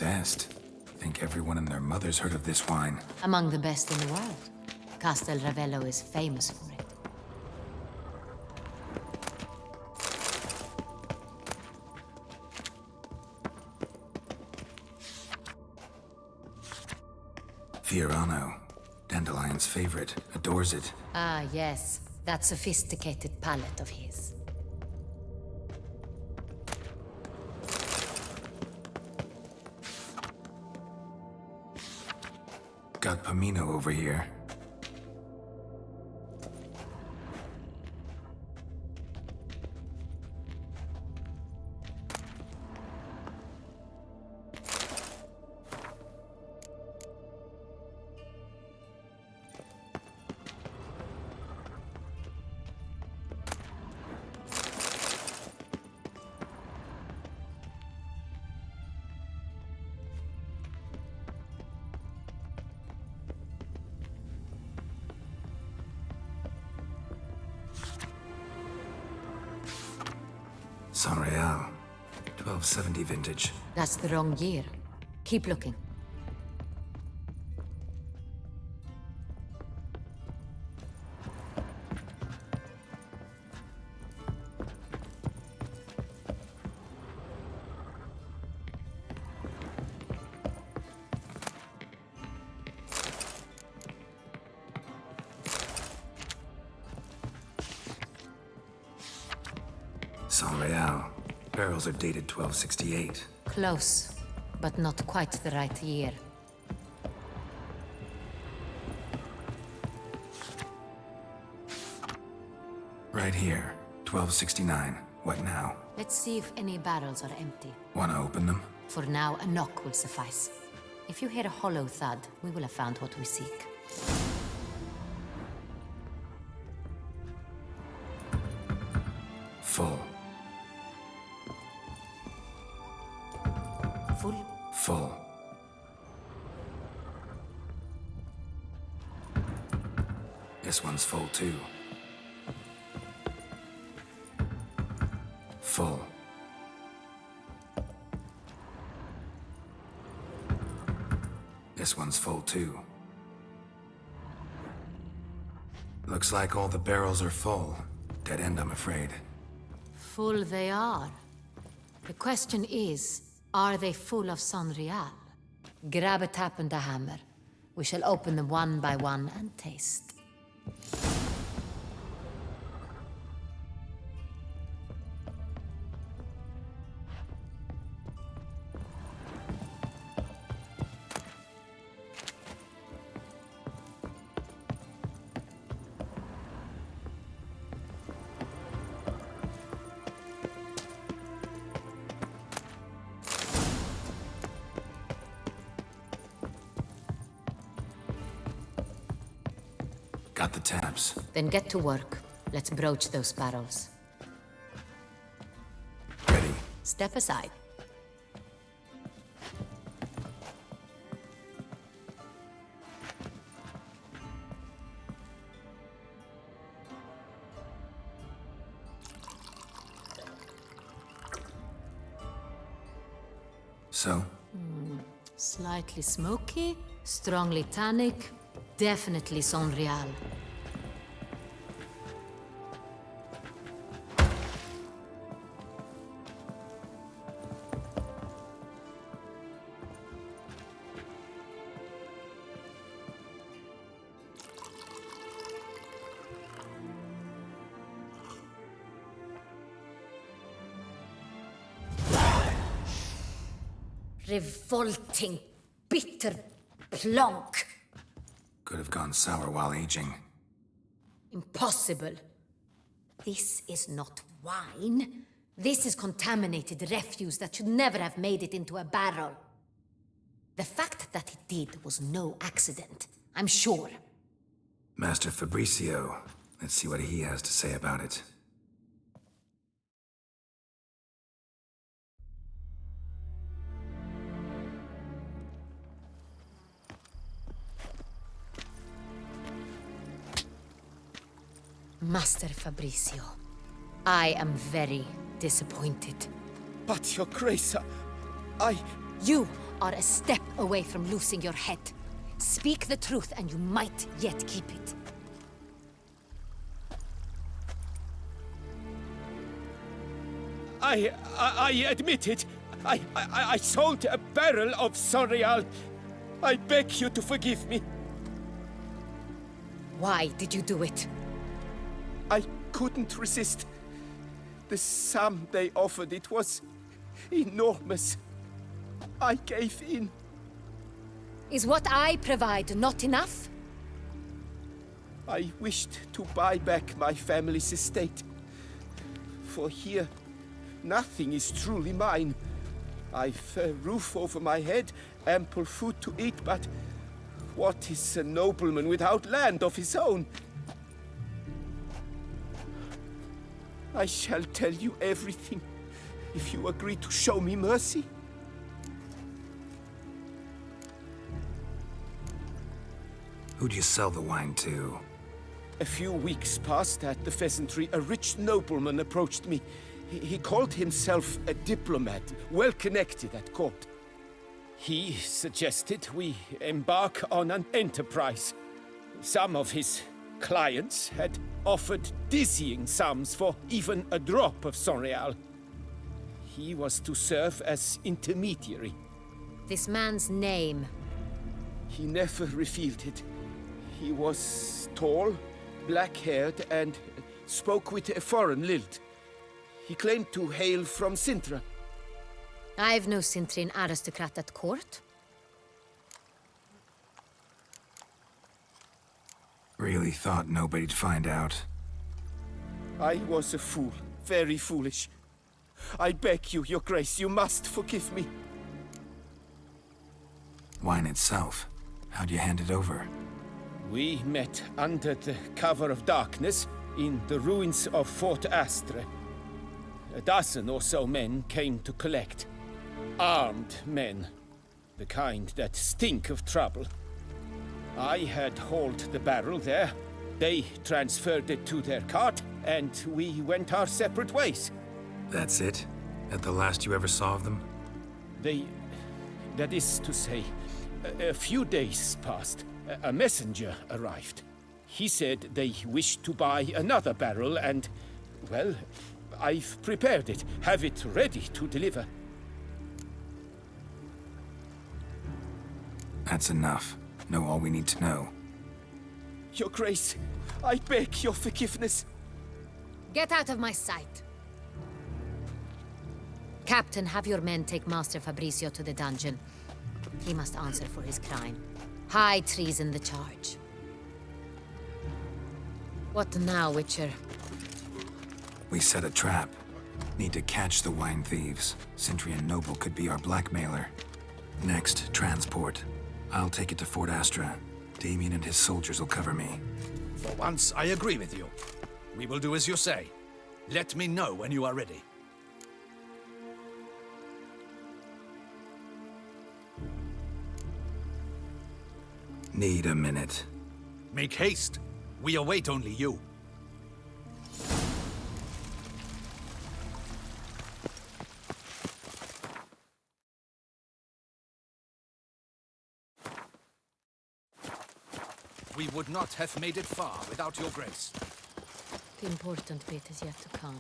Est. Think everyone and their mother's heard of this wine. Among the best in the world. Castel Ravello is famous for it. Fiorano. Dandelion's favorite. Adores it. Ah, yes. That sophisticated palate of his. Got Pomino over here. Sonreal. 1270 vintage. That's the wrong year. Keep looking. Sonreal. Barrels are dated 1268. Close, but not quite the right year. Right here, 1269. What now? Let's see if any barrels are empty. Wanna open them? For now, a knock will suffice. If you hear a hollow thud, we will have found what we seek. Full. Full? Full. This one's full too. Full. This one's full too. Looks like all the barrels are full. Dead end, I'm afraid. Full they are. The question is, are they full of Sonreal? Grab a tap and a hammer. We shall open them one by one and taste. Got the taps. Then get to work. Let's broach those barrels. Ready. Step aside. So? Slightly smoky, strongly tannic, definitely Sonreal. Revolting, bitter plonk. Could have gone sour while aging. Impossible. This is not wine. This is contaminated refuse that should never have made it into a barrel. The fact that it did was no accident, I'm sure. Master Fabricio. Let's see what he has to say about it. Master Fabricio, I am very disappointed. But, Your Grace, I... You are a step away from losing your head. Speak the truth and you might yet keep it. I admit it. I sold a barrel of Sonreal. I beg you to forgive me. Why did you do it? I couldn't resist. The sum they offered, it was enormous. I gave in. Is what I provide not enough? I wished to buy back my family's estate. For here, nothing is truly mine. I've a roof over my head, ample food to eat, but what is a nobleman without land of his own? I shall tell you everything, if you agree to show me mercy. Who'd you sell the wine to? A few weeks past at the pheasantry, a rich nobleman approached me. He called himself a diplomat, well connected at court. He suggested we embark on an enterprise. Some of his clients had offered dizzying sums for even a drop of Sonreal. He was to serve as intermediary. This man's name? He never revealed it. He was tall, black-haired, and spoke with a foreign lilt. He claimed to hail from Sintra. I've no Cintrian aristocrat at court. Really thought nobody'd find out. I was a fool, very foolish. I beg you, Your Grace, you must forgive me. Wine itself. How'd you hand it over? We met under the cover of darkness in the ruins of Fort Astre. A dozen or so men came to collect. Armed men. The kind that stink of trouble. I had hauled the barrel there. They transferred it to their cart, and we went our separate ways. That's it? That the last you ever saw of them? That is to say, a few days passed. A messenger arrived. He said they wished to buy another barrel and, well, I've prepared it. Have it ready to deliver. That's enough. Know all we need to know. Your Grace, I beg your forgiveness. Get out of my sight. Captain, have your men take Master Fabrizio to the dungeon. He must answer for his crime. High treason the charge. What now, Witcher? We set a trap. Need to catch the wine thieves. Cintrian Noble could be our blackmailer. Next, transport. I'll take it to Fort Astra. Damien and his soldiers will cover me. For once, I agree with you. We will do as you say. Let me know when you are ready. Need a minute. Make haste. We await only you. We would not have made it far without your grace. The important bit is yet to come.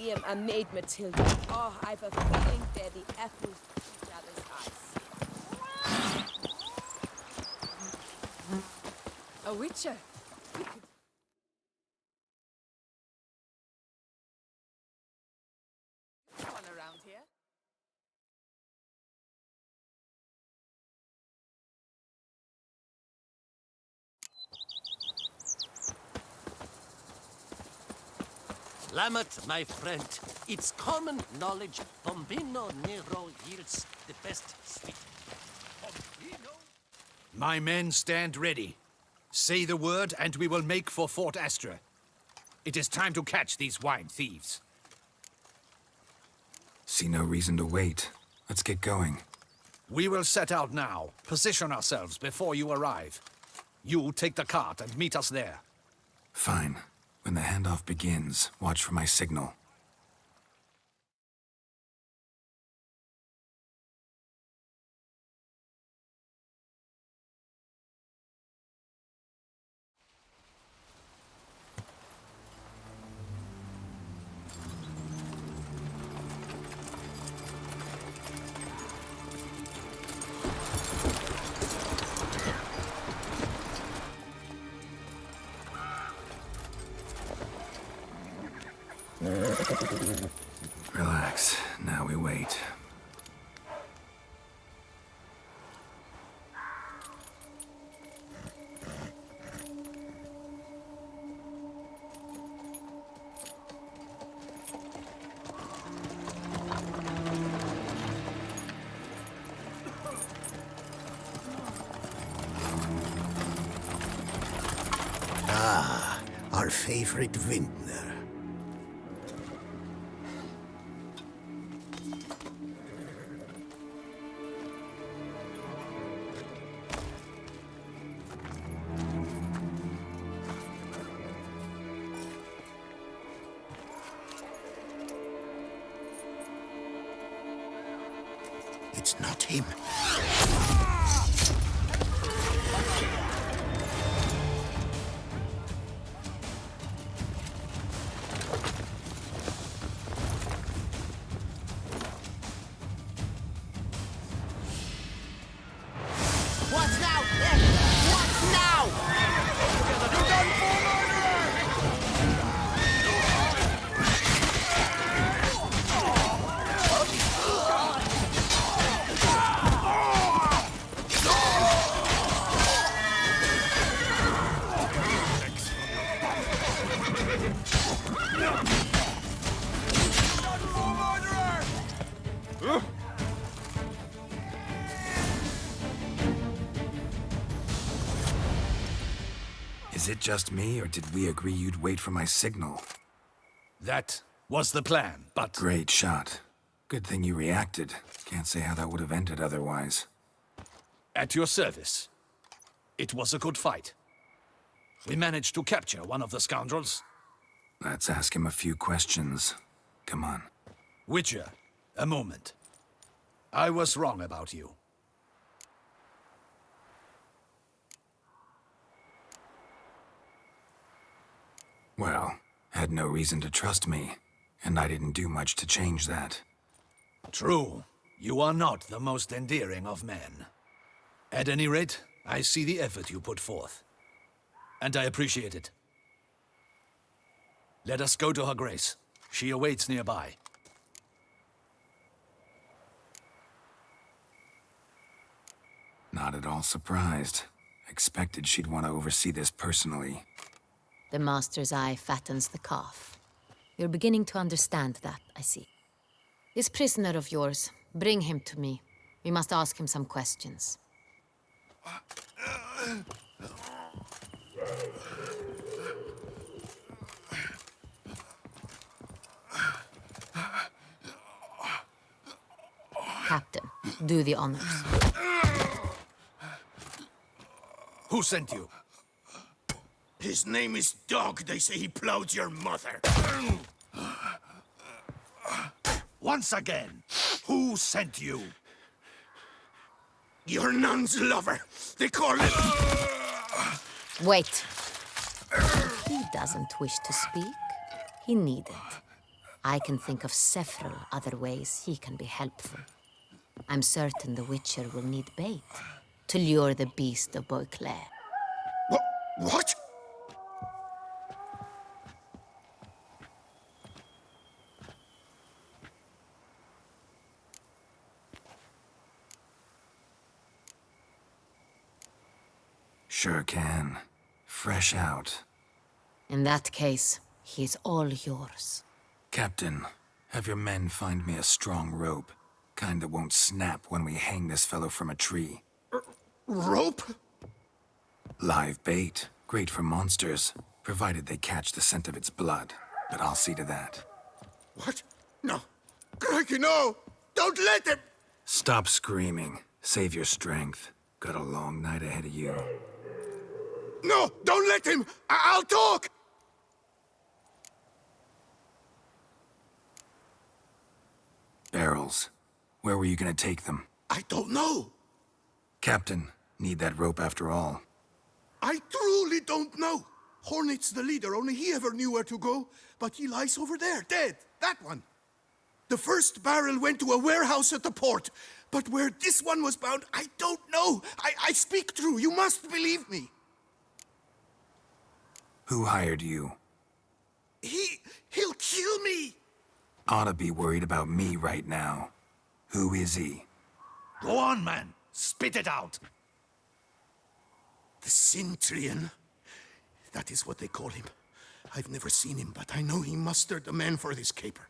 Liam and Maid Matilda. Oh, I've a feeling they're the apples of each other's eyes. A witcher. We could... one around here. Lamet, my friend, it's common knowledge Bombino Nero yields the best sweet. Bombino? My men stand ready. Say the word and we will make for Fort Astra. It is time to catch these wine thieves. See no reason to wait. Let's get going. We will set out now. Position ourselves before you arrive. You take the cart and meet us there. Fine. When the handoff begins, watch for my signal. Relax. Now we wait. our favorite vintner. It's not him. What now? What now? You're done for, Is it just me, or did we agree you'd wait for my signal? That was the plan, but... Great shot. Good thing you reacted. Can't say how that would have ended otherwise. At your service. It was a good fight. We managed to capture one of the scoundrels. Let's ask him a few questions. Come on. Witcher, a moment. I was wrong about you. Well, had no reason to trust me, and I didn't do much to change that. True. You are not the most endearing of men. At any rate, I see the effort you put forth. And I appreciate it. Let us go to her grace. She awaits nearby. Not at all surprised. Expected she'd want to oversee this personally. The master's eye fattens the calf. You're beginning to understand that, I see. This prisoner of yours, bring him to me. We must ask him some questions. Captain, do the honors. Who sent you? His name is Dog. They say he plowed your mother. Once again, who sent you? Your nun's lover. They call him... Wait. If he doesn't wish to speak, he needn't. I can think of several other ways he can be helpful. I'm certain the Witcher will need bait to lure the beast of Beauclair. What? Sure can. Fresh out. In that case, he's all yours. Captain, have your men find me a strong rope. Kind that won't snap when we hang this fellow from a tree. Rope? Live bait. Great for monsters, provided they catch the scent of its blood. But I'll see to that. What? No. Crikey, no! Don't let him! Stop screaming. Save your strength. Got a long night ahead of you. No! Don't let him! I'll talk! Barrels. Where were you gonna take them? I don't know. Captain, need that rope after all. I truly don't know. Hornet's the leader, only he ever knew where to go. But he lies over there, dead. That one. The first barrel went to a warehouse at the port. But where this one was bound, I don't know. I speak true. You must believe me. Who hired you? He'll kill me. Oughta be worried about me right now. Who is he? Go on, man. Spit it out. The Cintrian. That is what they call him. I've never seen him, but I know he mustered the men for this caper.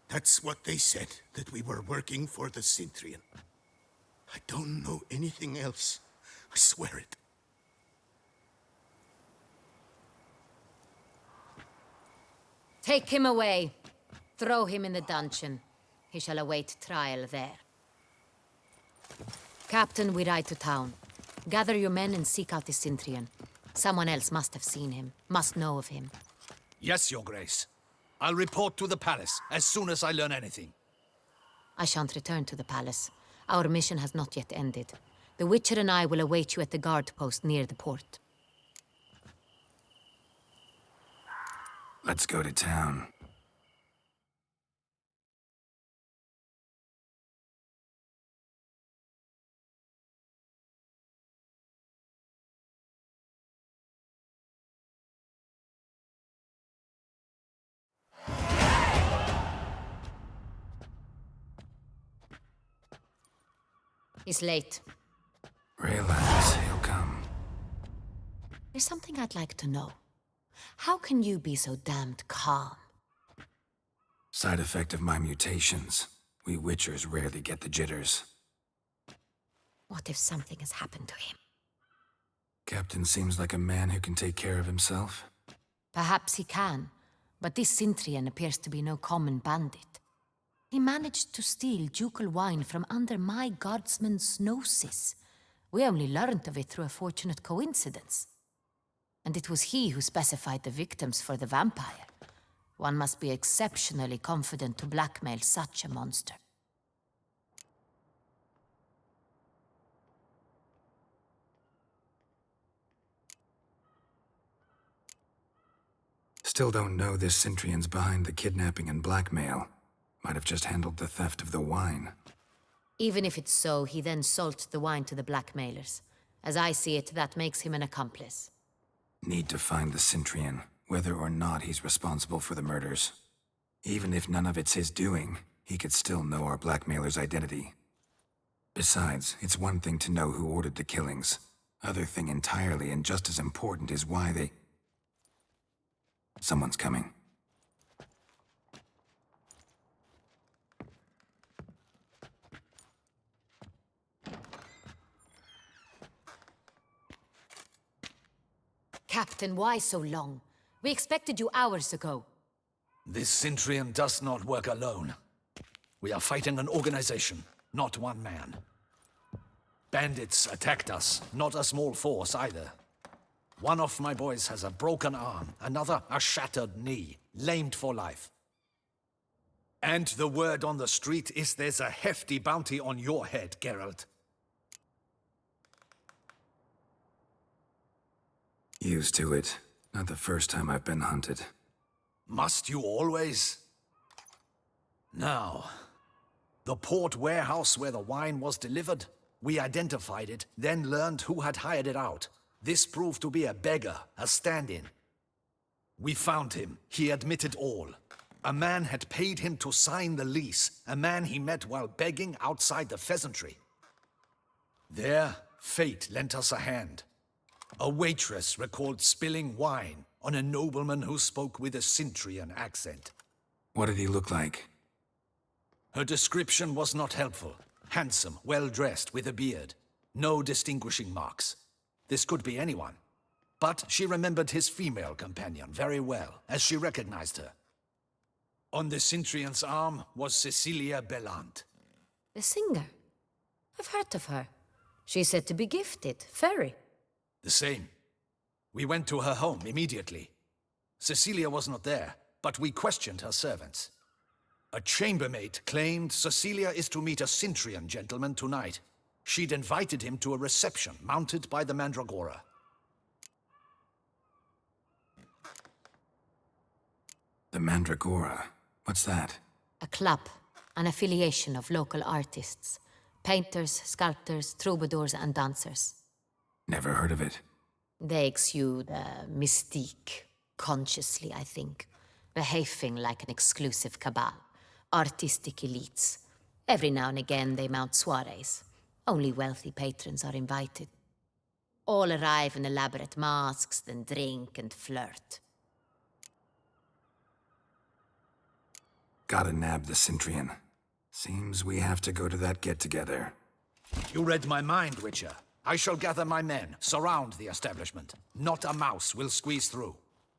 That's what they said, that we were working for the Cintrian. I don't know anything else. I swear it. Take him away. Throw him in the dungeon. He shall await trial there. Captain, we ride to town. Gather your men and seek out the Sintrian. Someone else must have seen him, must know of him. Yes, Your Grace. I'll report to the palace as soon as I learn anything. I shan't return to the palace. Our mission has not yet ended. The Witcher and I will await you at the guard post near the port. Let's go to town. He's late. Relax, he'll come. There's something I'd like to know. How can you be so damned calm? Side effect of my mutations. We Witchers rarely get the jitters. What if something has happened to him? Captain seems like a man who can take care of himself. Perhaps he can, but this Sintrian appears to be no common bandit. He managed to steal ducal wine from under my guardsman's noses. We only learned of it through a fortunate coincidence. And it was he who specified the victims for the vampire. One must be exceptionally confident to blackmail such a monster. Still don't know this Sintrian's behind the kidnapping and blackmail. Might have just handled the theft of the wine. Even if it's so, he then sold the wine to the blackmailers. As I see it, that makes him an accomplice. Need to find the Sintrian, whether or not he's responsible for the murders. Even if none of it's his doing, he could still know our blackmailer's identity. Besides, it's one thing to know who ordered the killings. Other thing entirely, and just as important, is why they... Someone's coming. Captain, why so long? We expected you hours ago. This Sintrian does not work alone. We are fighting an organization, not one man. Bandits attacked us, not a small force either. One of my boys has a broken arm, another a shattered knee, lamed for life. And the word on the street is there's a hefty bounty on your head, Geralt. Used to it. Not the first time I've been hunted. Must you always? Now, the port warehouse where the wine was delivered, we identified it, then learned who had hired it out. This proved to be a beggar, a stand-in. We found him. He admitted all. A man had paid him to sign the lease, a man he met while begging outside the pheasantry. There, fate lent us a hand. A waitress recalled spilling wine on a nobleman who spoke with a Sintrian accent. What did he look like? Her description was not helpful. Handsome, well-dressed, with a beard. No distinguishing marks. This could be anyone. But she remembered his female companion very well, as she recognized her. On the Sintrian's arm was Cecilia Bellant. The singer? I've heard of her. She's said to be gifted, fairy. The same. We went to her home immediately. Cecilia was not there, but we questioned her servants. A chambermaid claimed Cecilia is to meet a Sintrian gentleman tonight. She'd invited him to a reception mounted by the Mandragora. The Mandragora? What's that? A club, an affiliation of local artists. Painters, sculptors, troubadours and dancers. Never heard of it. They exude mystique, consciously, I think. Behaving like an exclusive cabal. Artistic elites. Every now and again they mount soirees. Only wealthy patrons are invited. All arrive in elaborate masks, then drink and flirt. Gotta nab the Sintrian. Seems we have to go to that get-together. You read my mind, Witcher. I shall gather my men, surround the establishment. Not a mouse will squeeze through.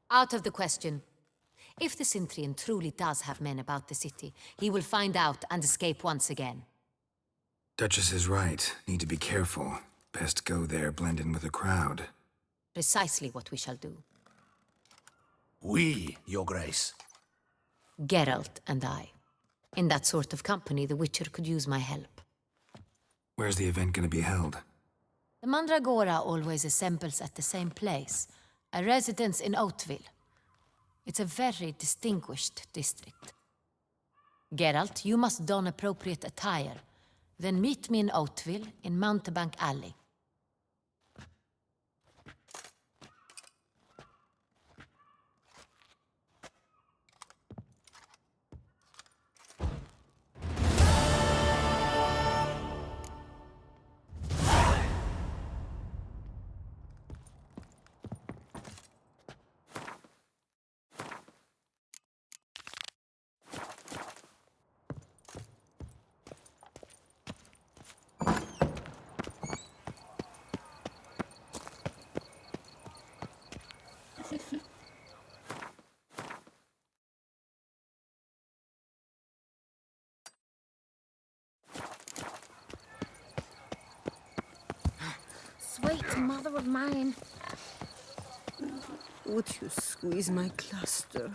Out of the question. If the Sintrian truly does have men about the city, he will find out and escape once again. Duchess is right. Need to be careful. Best go there, blend in with the crowd. Precisely what we shall do. We, Your Grace. Geralt and I. In that sort of company, the Witcher could use my help. Where's the event gonna be held? The Mandragora always assembles at the same place, a residence in Oatville. It's a very distinguished district. Geralt, you must don appropriate attire. Then meet me in Oatville, in Mountebank Alley. Sweet mother of mine. Would you squeeze my cluster?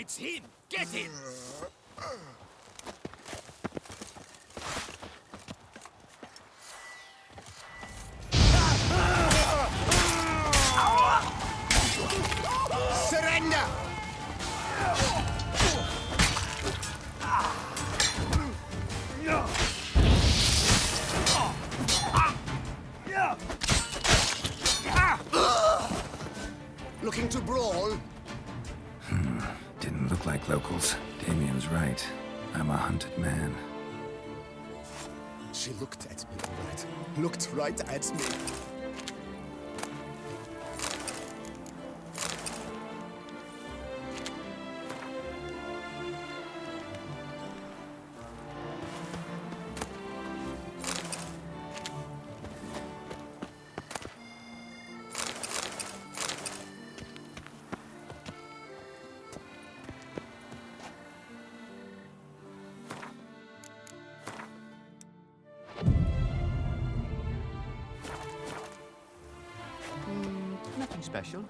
It's him! Get him! man. She looked at me, all right. Looked right at me. Nothing special.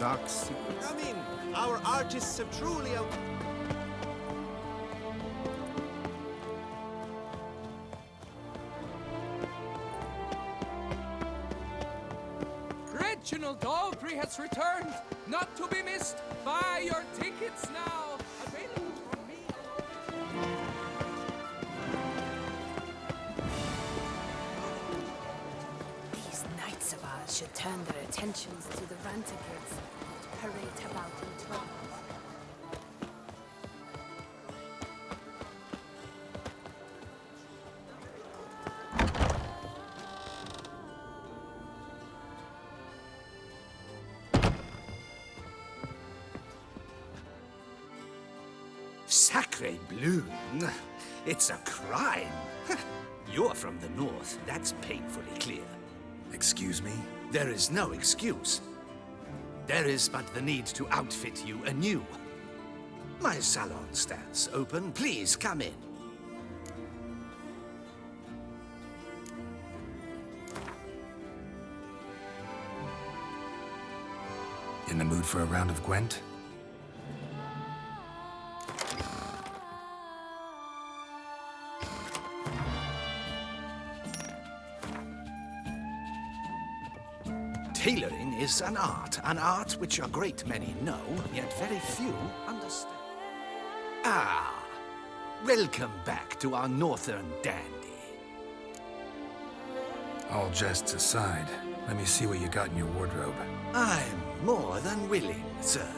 Dark secrets. Come in. Our artists have truly out. Reginald Dalbury has returned, not to be missed. Buy your tickets now. Available from me. These knights of ours should turn their attentions to the Rantakers that parade about in twelve. Sacre bleu! It's a crime! You're from the north, that's painfully clear. Excuse me? There is no excuse. There is but the need to outfit you anew. My salon stands open. Please come in. In the mood for a round of Gwent? Tailoring is an art which a great many know, yet very few understand. Ah, welcome back to our northern dandy. All jests aside, let me see what you got in your wardrobe. I'm more than willing, sir.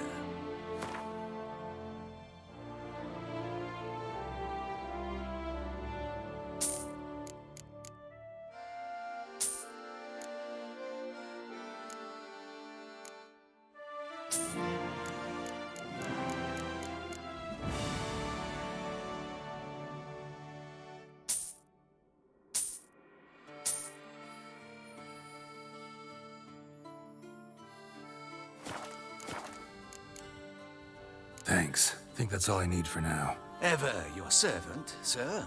Thanks. Think that's all I need for now. Ever your servant, sir.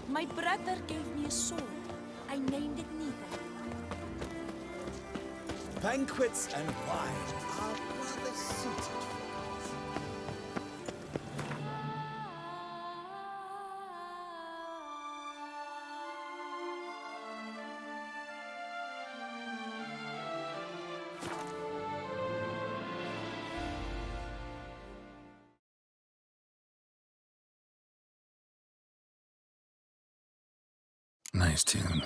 My brother gave me a sword. I named it Nita. Banquets and wine are rather suited for us. Nice tune.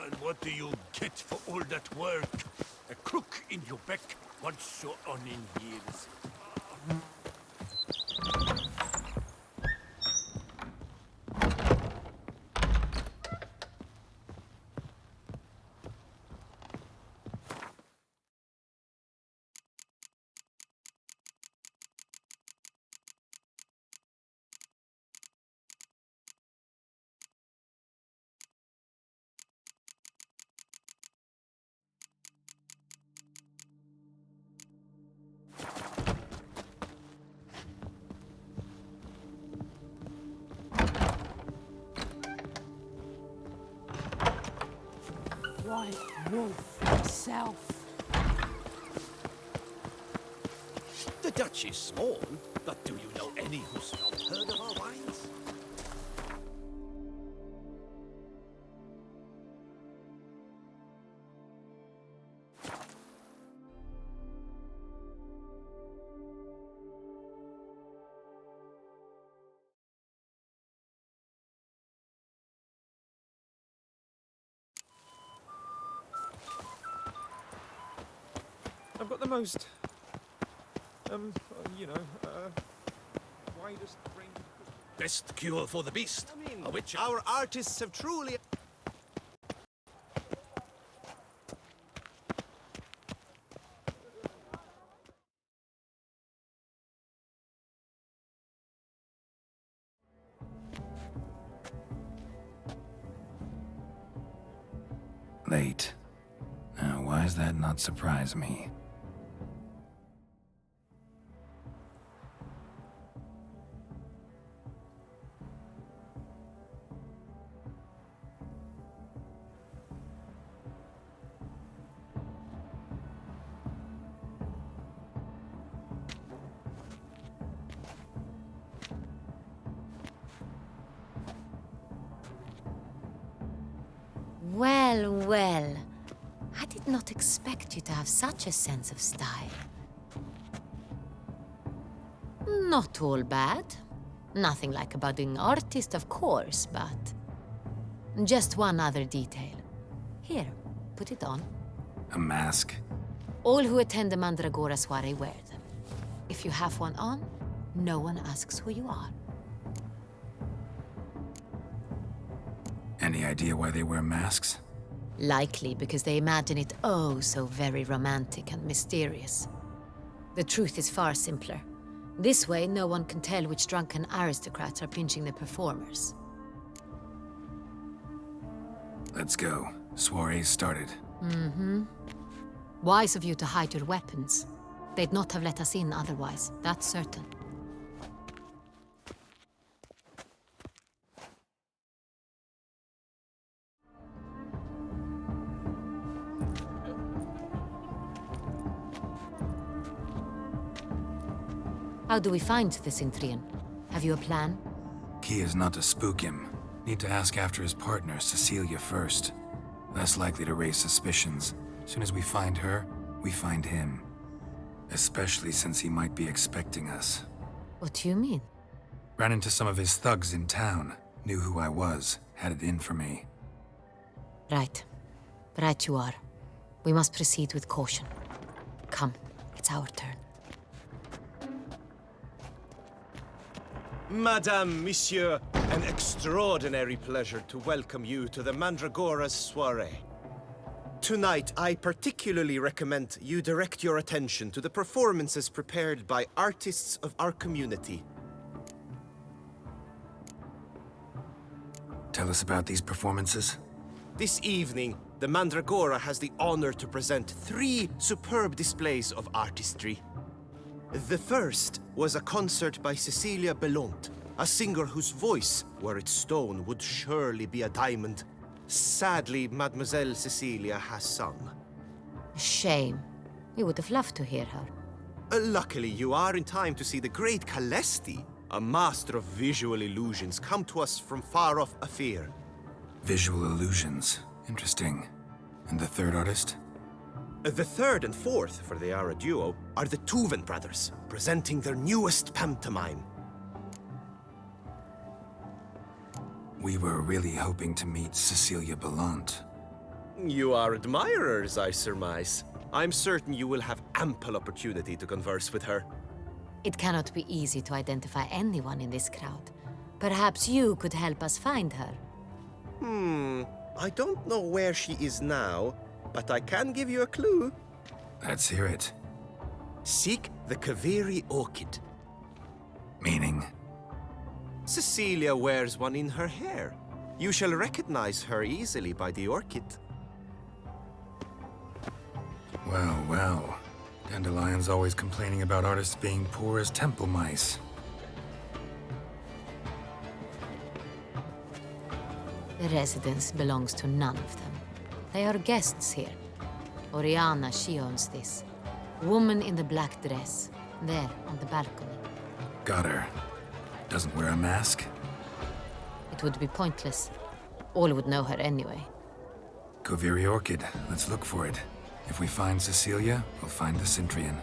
And what do you get for all that work? A crook in your back once so on in years. White Wolf himself. The Dutch is small, but do you know any who's not heard of our wines? I've got the most, widest range. Best cure for the beast. A witch. Our artists have truly... Late. Now, why does that not surprise me? Well, well. I did not expect you to have such a sense of style. Not all bad. Nothing like a budding artist, of course, but... just one other detail. Here, put it on. A mask? All who attend the Mandragora soiree wear them. If you have one on, no one asks who you are. Any idea why they wear masks? Likely because they imagine it oh so very romantic and mysterious. The truth is far simpler. This way, no one can tell which drunken aristocrats are pinching the performers. Let's go. Soiree's started. Mm-hmm. Wise of you to hide your weapons. They'd not have let us in otherwise, that's certain. How do we find the Cintrian? Have you a plan? Key is not to spook him. Need to ask after his partner, Cecilia, first. Less likely to raise suspicions. Soon as we find her, we find him. Especially since he might be expecting us. What do you mean? Ran into some of his thugs in town. Knew who I was. Had it in for me. Right. Right you are. We must proceed with caution. Come, it's our turn. Madame, Monsieur, an extraordinary pleasure to welcome you to the Mandragora's soiree. Tonight, I particularly recommend you direct your attention to the performances prepared by artists of our community. Tell us about these performances. This evening, the Mandragora has the honor to present 3 superb displays of artistry. The first was a concert by Cecilia Belont, a singer whose voice, were it stone, would surely be a diamond. Sadly, Mademoiselle Cecilia has sung. Shame. We would have loved to hear her. Luckily, you are in time to see the great Calesti, a master of visual illusions, come to us from far off Afir. Visual illusions. Interesting. And the third artist? The third and fourth, for they are a duo, are the Tuven brothers, presenting their newest pantomime. We were really hoping to meet Cecilia Belont. You are admirers, I surmise. I'm certain you will have ample opportunity to converse with her. It cannot be easy to identify anyone in this crowd. Perhaps you could help us find her. I don't know where she is now, but I can give you a clue. Let's hear it. Seek the Kaveri orchid. Meaning? Cecilia wears one in her hair. You shall recognize her easily by the orchid. Well, well. Dandelion's always complaining about artists being poor as temple mice. The residence belongs to none of them. They are guests here. Oriana, she owns this. Woman in the black dress. There, on the balcony. Got her. Doesn't wear a mask? It would be pointless. All would know her anyway. Koviri Orchid. Let's look for it. If we find Cecilia, we'll find the Centrian.